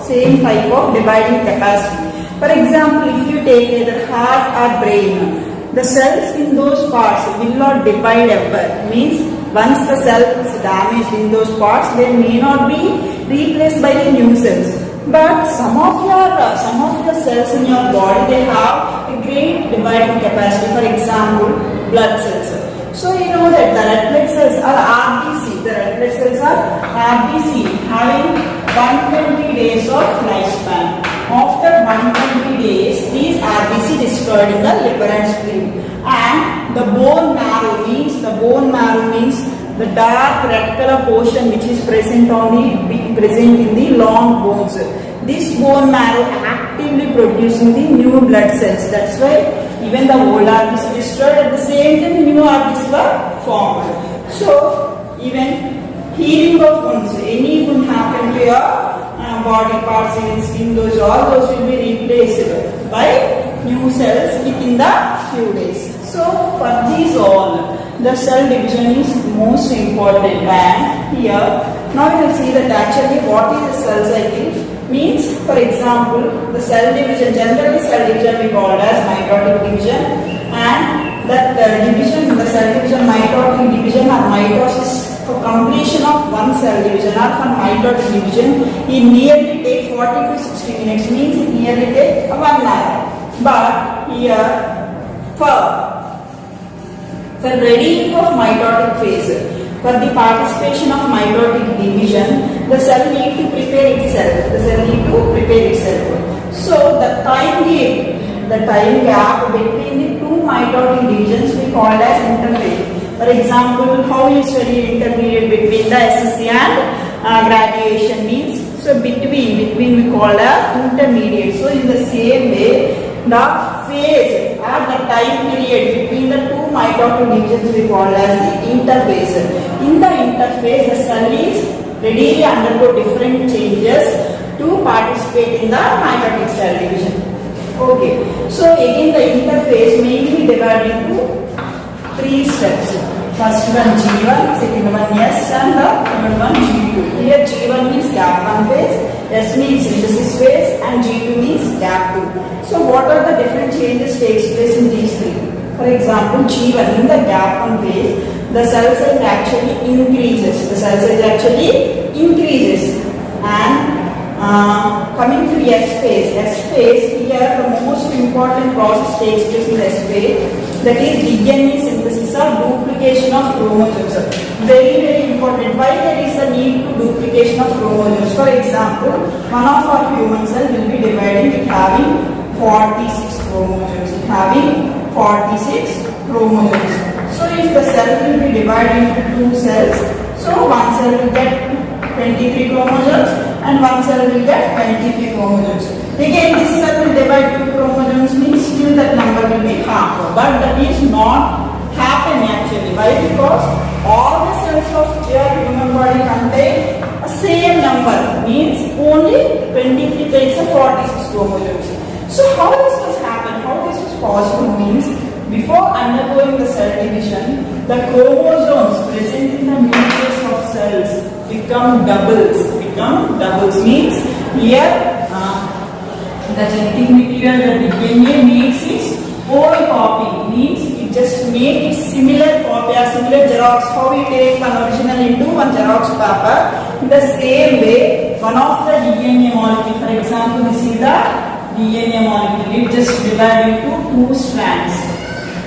dividing capacity. For example, if you take either heart or brain, the cells in those parts will not divide ever. Means once the cell is damaged in those parts, they may not be replaced by the new cells. But some of your cells in your body, they have a great dividing capacity. For example, blood cells. So you know that the red blood cells are RBC. The red blood cells are RBC, having 120 days of lifespan. After 120 days, these RBC destroyed in the liver and spleen. And the bone marrow means the dark red color portion which is present in the long bones. This bone marrow actively producing the new blood cells. That's why even the old RBC destroyed, at the same time new RBC were formed. So even healing of wounds, any wound happen to your body parts, even skin, all those will be replaced by new cells within the few days. So for these all, the cell division is most important. And here now you will see that actually what is the cell cycle means. For example, the cell division, generally cell division we call as mitotic division, and that division, the cell division, mitotic division or mitosis, for completion of one cell division or for mitotic division, it nearly takes 40 to 60 minutes, means it nearly takes 1 hour. But here for readying of mitotic phase, For the participation of mitotic division, the cell need to prepare itself. The cell need to prepare itself. So the time gap between the two mitotic divisions we call as interphase. For example, how you study intermediate between the SSC and graduation means. So between we call as intermediate. So in the same way, the phase or the time period between the two mitotic divisions we call as the interphase. In the interphase, the cell is ready to undergo different changes to participate in the mitotic cell division. Okay, so again the interphase mainly divided into three steps. First one G1, second one S, and the third one G2. Here G1 means gap 1 phase, S means synthesis phase, and G2 means gap 2. So what are the different changes takes place in these three? For example, G1 in the gap 1 phase, the cell size actually increases. And coming to S phase here the most important process takes place in S phase, that is DNA synthesis or duplication of chromosomes. Very important. Why there is the need to duplication of chromosomes? For example, one of our human cell will be divided with having 46 chromosomes. So if the cell will be divided into two cells, so one cell will get 23 chromosomes and one cell will get 23 chromosomes. Again, this cell will divide 2 chromosomes means still that number will be half. But that is not happening actually. Why? Because all the cells of your human body contain a same number, means only 23 takes a 46 chromosomes. So how this has happened? How this is possible means before undergoing the cell division, the chromosomes present in the nucleus of cells become doubles means here the genetic material that the DNA makes its own copy, means it just makes similar copy or similar xerox. How we take one original into one xerox paper, in the same way one of the DNA molecule, for example this is the DNA molecule, it just divided into 2 strands.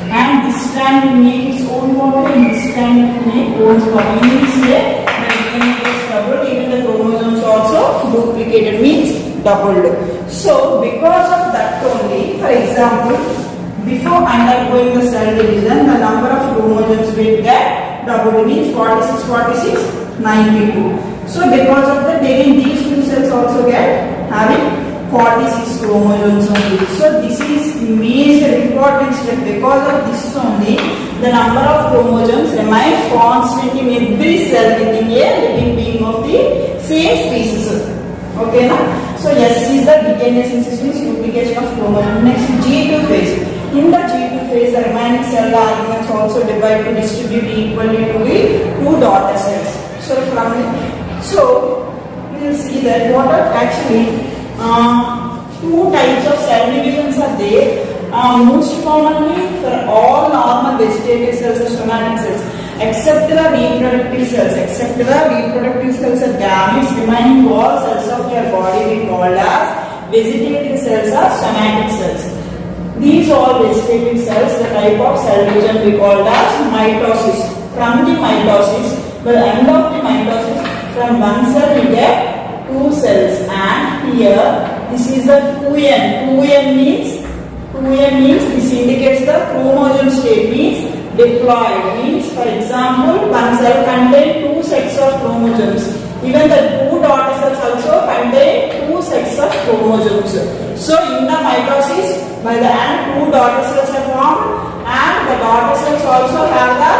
And this strand will make its own copy and this strand will make own copy. In this way, the DNA gets doubled, even the chromosomes also duplicated, means doubled. So, because of that only, for example, before undergoing the cell division, the number of chromosomes will get doubled, means 46, 92. So, because of that, again these two cells also get having 46 chromosomes only. So this is major important step. Because of this only, the number of chromosomes remain constant in every cell within a living being of the same species. Okay, now? So S is the DNA synthesis, duplication of chromosomes. Next G2 phase. In the G2 phase, the remaining cell arguments also divide to distribute equally to the 2 daughter cells. So we will see that what are actually 2 types of cell divisions are there. Most commonly for all normal vegetative cells or somatic cells, except the reproductive cells are gametes remaining all cells of your body we call as vegetative cells or somatic cells. These all vegetative cells, the type of cell division we call as mitosis. From the mitosis, by the end of the mitosis, from one cell we get 2 cells, and here this is the 2n. 2n means this indicates the chromosome state, means diploid, means for example one cell contains 2 sets of chromosomes. Even the 2 daughter cells also contain 2 sets of chromosomes. So in the mitosis, by the end 2 daughter cells are formed, and the daughter cells also have the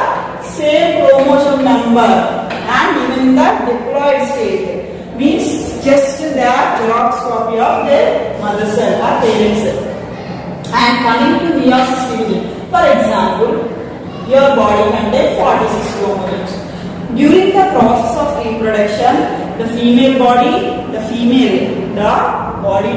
same chromosome number, and even in the diploid state, means just the Xerox copy of their mother cell or parent cell. And coming to meiosis division, for example, your body contains 46 chromosomes. During the process of reproduction, the body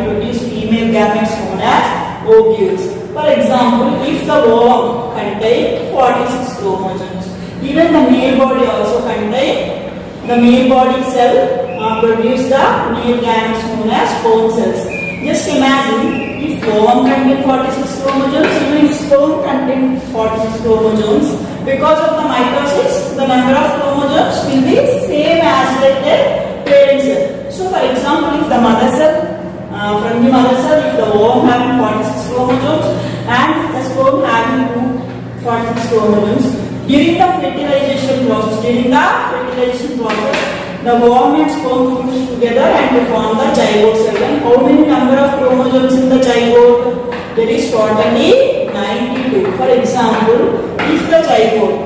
produces female gametes known as ovules. For example, if the ovum contains 46 chromosomes, even the male body also contains, the male body cell produce the male gametes known as sperm cells. Just imagine if ovum contains 46 chromosomes, even if sperm contains 46 chromosomes, Because of the mitosis, the number of chromosomes will be same as like the parent cell. So for example, if the mother cell, from the mother cell, if the ovum having 46 chromosomes and the sperm having 46 chromosomes, during the fertilization process, the ovum and sperm fuse together and to form the zygote cell. And how many number of chromosomes in the zygote? There is totally 92. For example, if the zygote,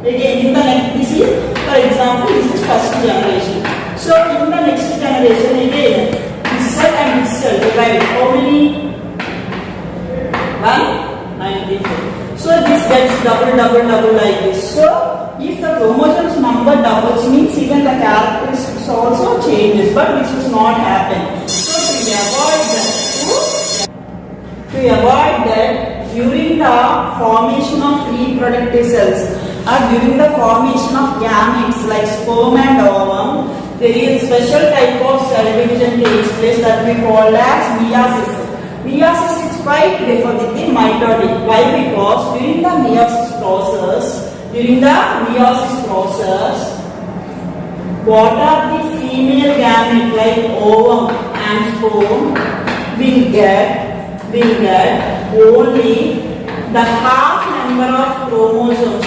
again in the next, this is, for example, this is first generation. So in the next generation again, this cell and this cell divide. How many? 194. So this gets double like this. So if the chromosomes number doubles means even the characteristics also changes, but this does not happen. So to avoid that, during the formation of reproductive cells or during the formation of gametes like sperm and ovum, there is a special type of cell division takes place that we call as meiosis. Meiosis is quite different with the mitotic. Why? Because during the meiosis process, what are the female gamete like ovum and sperm will get only the half number of chromosomes,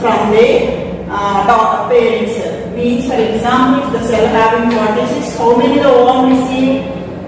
from the parent cell. Means, for example, if the cell having 46, how many the ovum receive?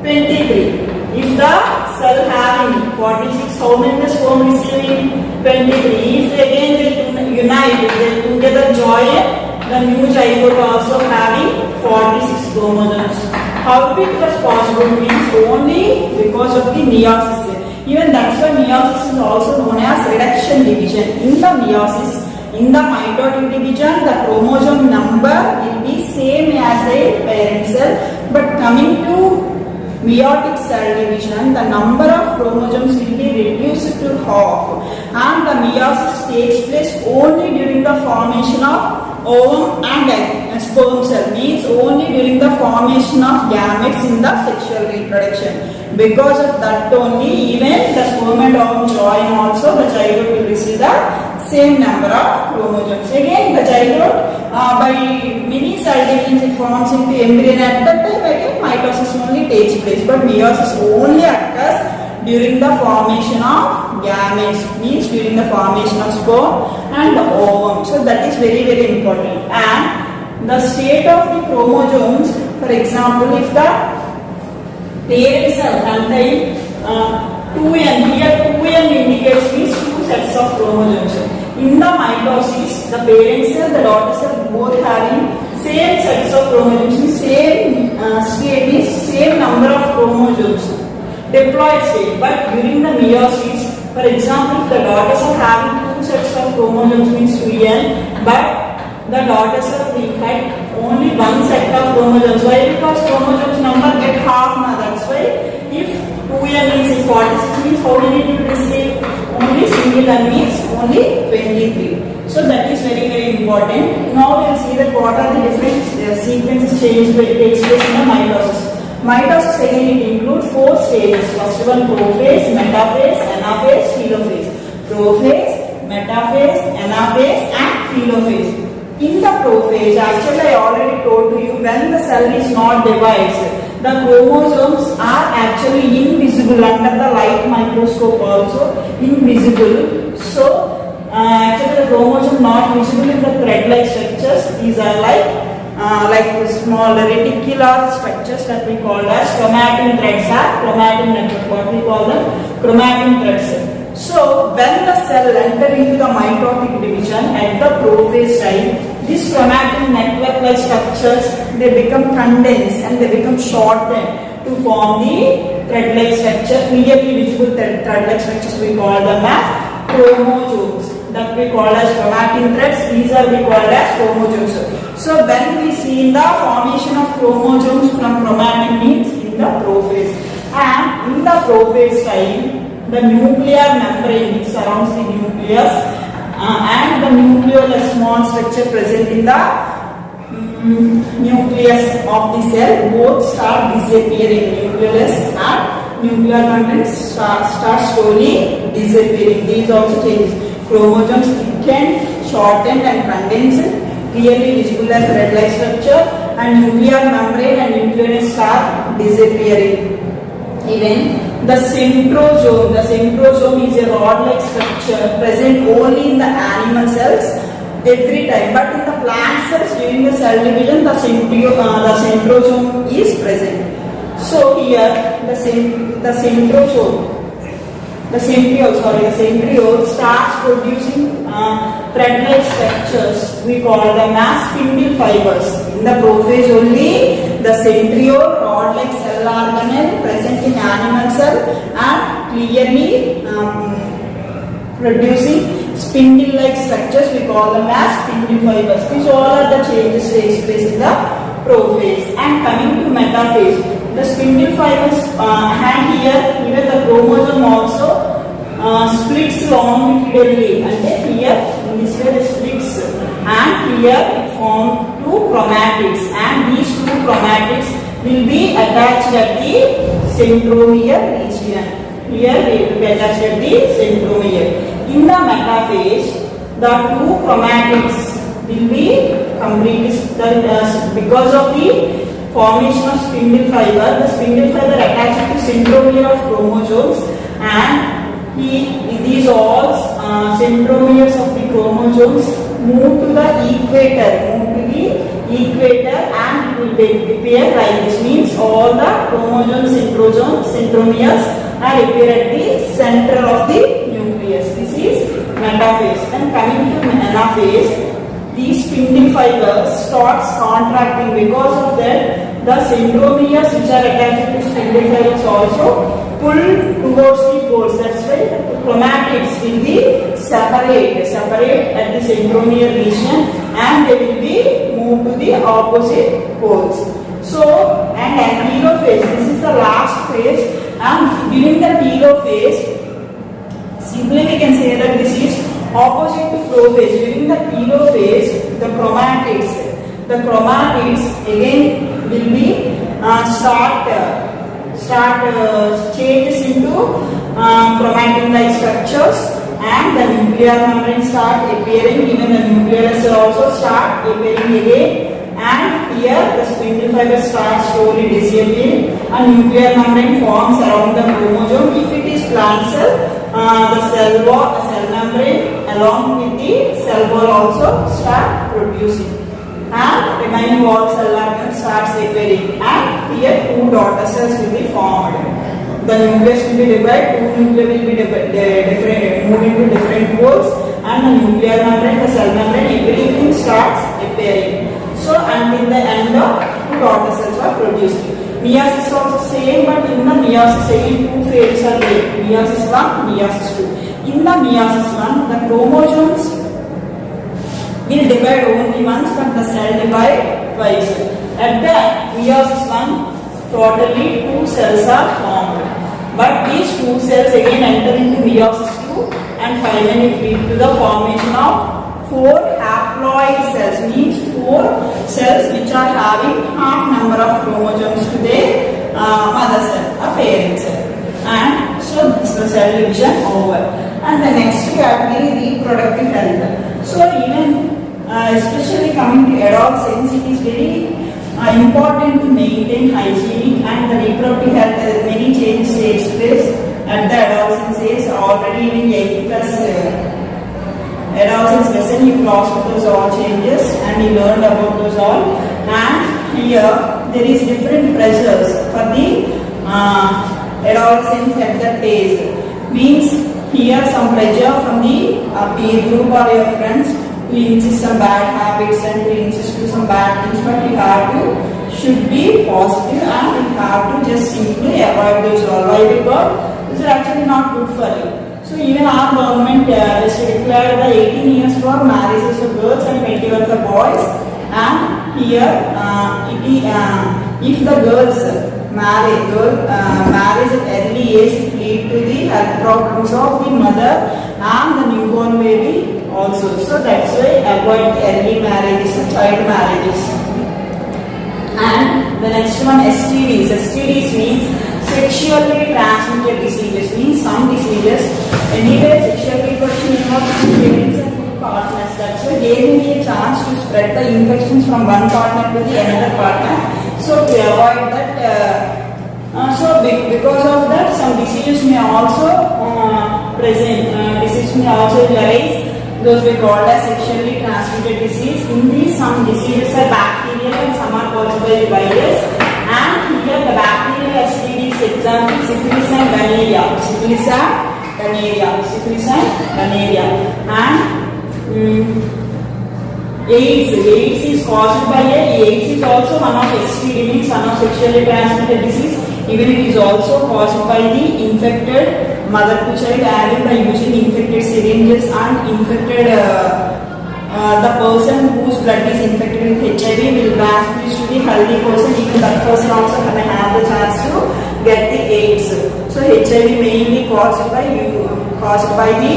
23. If the cell having 46, how many the sperm receiving? 23. If again they unite, they together join, the new zygote also having 46 chromosomes. How it was possible means only because of the meiosis. Even that's why meiosis is also known as reduction division. In the meiosis, in the mitotic division, the chromosome number will be same as the parent cell, but coming to meiotic cell division, the number of chromosomes will be reduced to half, and the meiosis takes place only during the formation of ovum and egg. Sperm cell means only during the formation of gametes in the sexual reproduction. Because of that only, even the sperm and ovum join also, the zygote will receive the same number of chromosomes. Again, the zygote by mini cell divisions it forms into embryo, and at that time again mitosis only takes place, but meiosis only occurs during the formation of gametes, means during the formation of sperm and ovum. So that is very important. And the state of the chromosomes, for example, if the parent cell contain 2n, here 2n indicates means 2 sets of chromosomes. In the mitosis, the parent cell, the daughter cell both having same sets of chromosomes, same state means same number of chromosomes, diploid state. But during the meiosis, for example, if the daughter cell having 2 sets of chromosomes means 2n, but the daughter cell will have only 1 set of chromosomes. Why? Because chromosomes number get half now. That's why if 2n means 46 means how many will receive? Only single n means only 23. So that is very important. Now we will see that what are the different sequences change takes place in the mitosis. Mitosis again it includes 4 stages. First one prophase, metaphase, anaphase, telophase. Prophase, metaphase, anaphase and telophase. In the prophase, actually I already told to you, when the cell is not divided, the chromosomes are actually invisible under the light microscope also, invisible. So actually the chromosome not visible in the thread-like structures. These are like small reticular structures that we call as chromatin threads, chromatin network, what we call them, chromatin threads. So when the cell enter into the mitotic division at the prophase time, these chromatin network like structures, they become condensed and they become shortened to form the thread-like structure, clearly visible thread-like structures. We call them as chromosomes, that we call as chromatin threads. These are we called as chromosomes. So when we see in the formation of chromosomes from chromatin means in the prophase, and in the prophase time, the nuclear membrane which surrounds the nucleus and the nucleolus small structure present in the nucleus of the cell both start disappearing, nucleolus and nuclear content starts slowly disappearing. These also changes. Chromosomes thicken, shorten and condensed, clearly visible as thread-like structure, and nuclear membrane and nucleus start disappearing. Even the centrosome is a rod-like structure present only in the animal cells every time, but in the plant cells during the cell division the centrosome is present. So here the centriole starts producing thread-like structures. We call them as spindle fibers. In the prophase only, the centriole rod-like cell organelle present in animal cell and clearly producing spindle-like structures. We call them as spindle fibers. These all are the changes takes place in the prophase. And coming to metaphase, the spindle fibers and here even the chromosome also splits longitudinally, and here in this way it splits, and here it forms two chromatids, and these two chromatids will be attached at the centromere region. Here they will be attached at the centromere. In the metaphase, the two chromatids will be completely because of the formation of spindle fiber. The spindle fiber attached to centromere of chromosomes, and these all centromeres of the chromosomes move to the equator, and it will appear like this. Means all the chromosomes, centromeres are appear at the center of the nucleus. This is metaphase. And coming to anaphase, these spindle fibers starts contracting. Because of that, the centromeres which are attached to spindle fibers also pull towards the poles. That's why the chromatids will be separate at the centromere region, and they will be moved to the opposite poles. So, and telophase, this is the last phase, and during the telophase, simply we can say that this is opposite to prophase. During the telophase, the chromatids again will be start changes into chromatin-like structures, and the nuclear membrane start appearing. Even the nucleus also start appearing again, and here the spindle fiber starts slowly disappearing, and nuclear membrane forms around the chromosome. If it is plant cell, the cell membrane along with the cell wall also start producing, and remaining wall cell organ starts appearing, and here two daughter cells will be formed. The nucleus will be divided, two nuclei will be moved into different poles, and the nuclear membrane, the cell membrane, everything starts appearing. So until the end of two daughter cells are produced. Meiosis is also same, but in the meiosis again two phases are there. Meiosis 1, meiosis 2. In the meiosis 1, the chromosomes will divide only once, but the cell divide twice. At the meiosis 1, totally two cells are formed. But these two cells again enter into meiosis 2, and finally it leads to the formation of four haploid cells. Means four cells which are having half number of chromosomes to their mother cell, a parent cell. And so this is the cell division over. And the next category, reproductive health. So even especially coming to adolescence, it is very important to maintain hygiene and the reproductive health. Many changes takes place at the adolescence age. Already in 8 plus adolescence lesson you crossed those all changes and you learned about those all. And here there is different pressures for the adolescence at that age. Means here some pressure from the peer group or your friends to insist some bad habits and to insist to some bad things, but you have to should be positive and you have to just simply avoid those all. Why? Because this is actually not good for you. So even our government just declared the 18 years for marriages for girls and 21 for boys. And here if the girls marriage at early age, it lead to the health problems of the mother and the newborn baby also. So that's why avoid the early marriages and child marriages. And the next one, STDs. STDs means sexually transmitted diseases means some diseases. Anyway, sexual reproduction involves parents and two partners. That's why there may be a chance to spread the infections from one partner to the another partner. So to avoid that, because of that, some diseases may also disease may also arise. Those we call as sexually transmitted disease. In these, some diseases are bacterial and some are caused by the virus. And here the bacterial STDs, example syphilis and gonorrhea. Syphilis and gonorrhea. And AIDS is caused by AIDS is also one of STD, means one of sexually transmitted disease. Even it is also caused by the infected mother to child, and by using infected syringes and infected the person whose blood is infected with HIV will transfuse to the healthy person. Even that person also can have the chance to get the AIDS. So HIV mainly caused by the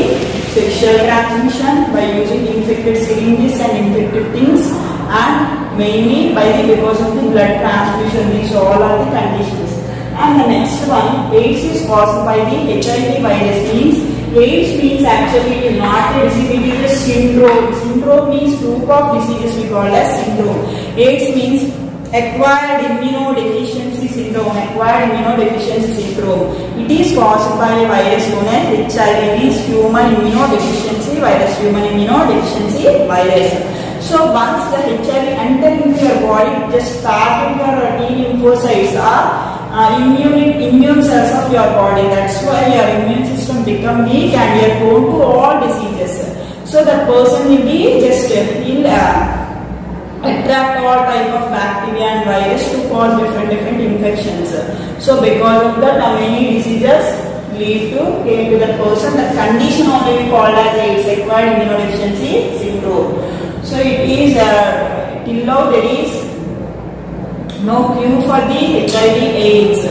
sexual transmission by using infected syringes and infected things, and mainly because of the blood transfusion. These all are the conditions. And the next one, AIDS is caused by the HIV virus. AIDS means actually not a disease, it is a syndrome. Syndrome means group of diseases we call as syndrome. AIDS means acquired immunodeficiency syndrome. It is caused by a virus known as HIV, means human immunodeficiency virus. So once the HIV enters into your body, just target your T lymphocytes or immune cells of your body. That's why your immune system become weak and you are prone to all diseases. So that person will be just attract all type of bacteria and virus to cause different infections. So because of that, many diseases lead to that person. That condition only we called as AIDS, acquired immunodeficiency syndrome. So it is till now there is no cure for the HIV AIDS,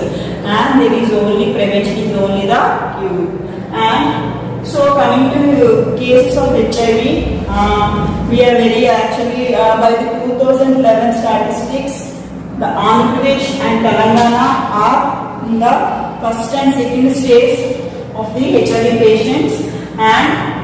and there is only prevention is only the cure. And so coming to cases of HIV, we are very actually by the 2011 statistics, the Andhra Pradesh and Telangana are in the first and second stage of the HIV patients, and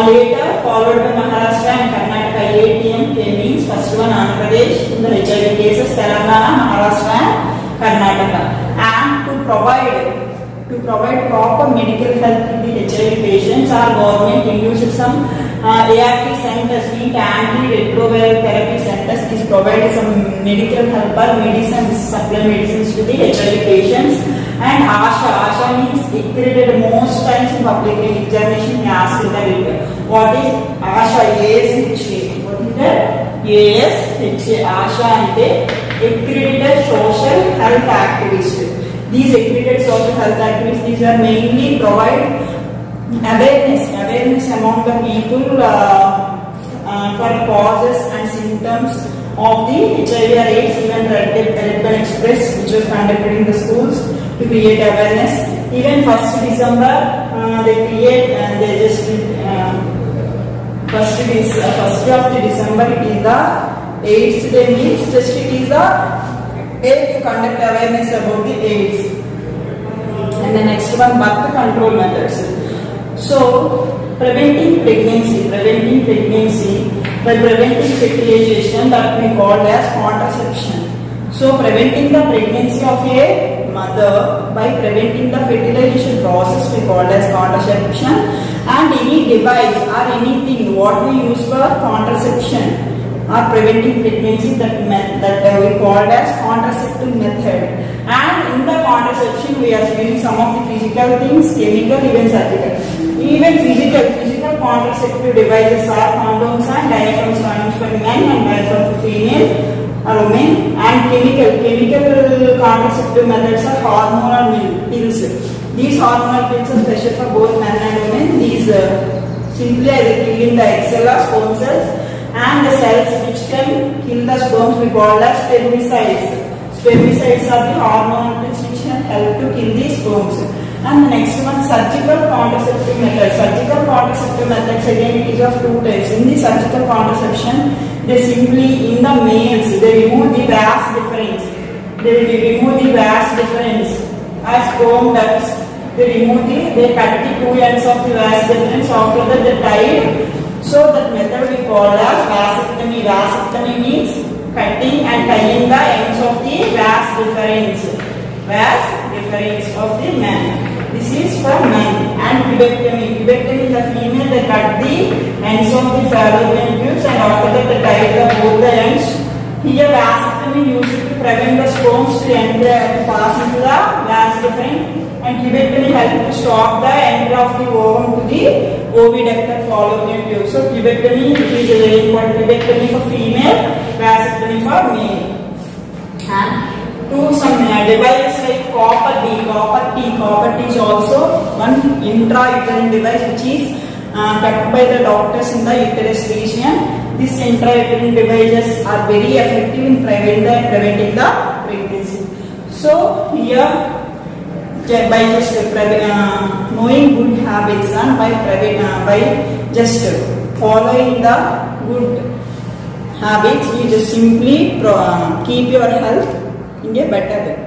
later followed by Maharashtra and Karnataka. ATM means first one Andhra Pradesh in the HIV cases, Telangana, Maharashtra and Karnataka. And to provide proper medical help to the HIV patients, our government introduced some ART centers, means antiretroviral therapy centers. This provided some medical help or medicines, supply medicines to the HIV patients. And ASHA means accredited. Most times in public examination we ask that what is ASHA? ASHA. What is that? ASHA. ASHA and accredited social health activists. These accredited social health activists, these are mainly provide awareness among the people for causes and symptoms of the HIV or AIDS. Even Red Bell Express, which was conducted in the schools to create awareness. Even 1st December, they just first of December it is the AIDS day, means just it is the day to conduct awareness about the AIDS. And the next one, birth control methods. So preventing pregnancy by preventing fertilization, that we call as contraception. So preventing the pregnancy of a mother by preventing the fertilization process we call as contraception. And any device or anything what we use for contraception or preventing pregnancy, that we call as contraceptive method. And in the contraception we are using some of the physical things, chemical, even surgical. Even physical contraceptive devices are condoms and diaphragms for men and diaphragm for female or women. And chemical contraceptive methods are hormonal pills. These hormonal pills are special for both men and women. These simply either kill the egg cell or sperm cells, and the cells which can kill the sperms we call as spermicides. Spermicides are the hormonal pills which can help to kill the sperms. And the next one, surgical contraceptive methods. Surgical contraceptive methods, again it is of two types. In the surgical contraception, they simply, in the males, they remove the vas deferens. as sperm ducts. They cut the two ends of the vas deferens. After that, they tied. So that method we call as vasectomy. Vasectomy means cutting and tying the ends of the vas deferens. Vas deferens of the man. This is for men. And pubectomy. Pubectomy in the female, they cut the ends of the fallopian tubes and after that they tie both the ends. Here vasectomy used to prevent the sperms to enter to pass into the vas deferens, and pubectomy helps to stop the entry of the ovum to the oviductal fallopian tube. So pubectomy is a very important. Pubectomy for female, vasectomy for male. And to some devices like copper T. Copper T is also one intrauterine device which is cut by the doctors in the uterus region. These intrauterine devices are very effective in preventing the pregnancy. So here, by just knowing good habits and by just following the good habits, you just simply keep your health in a better way.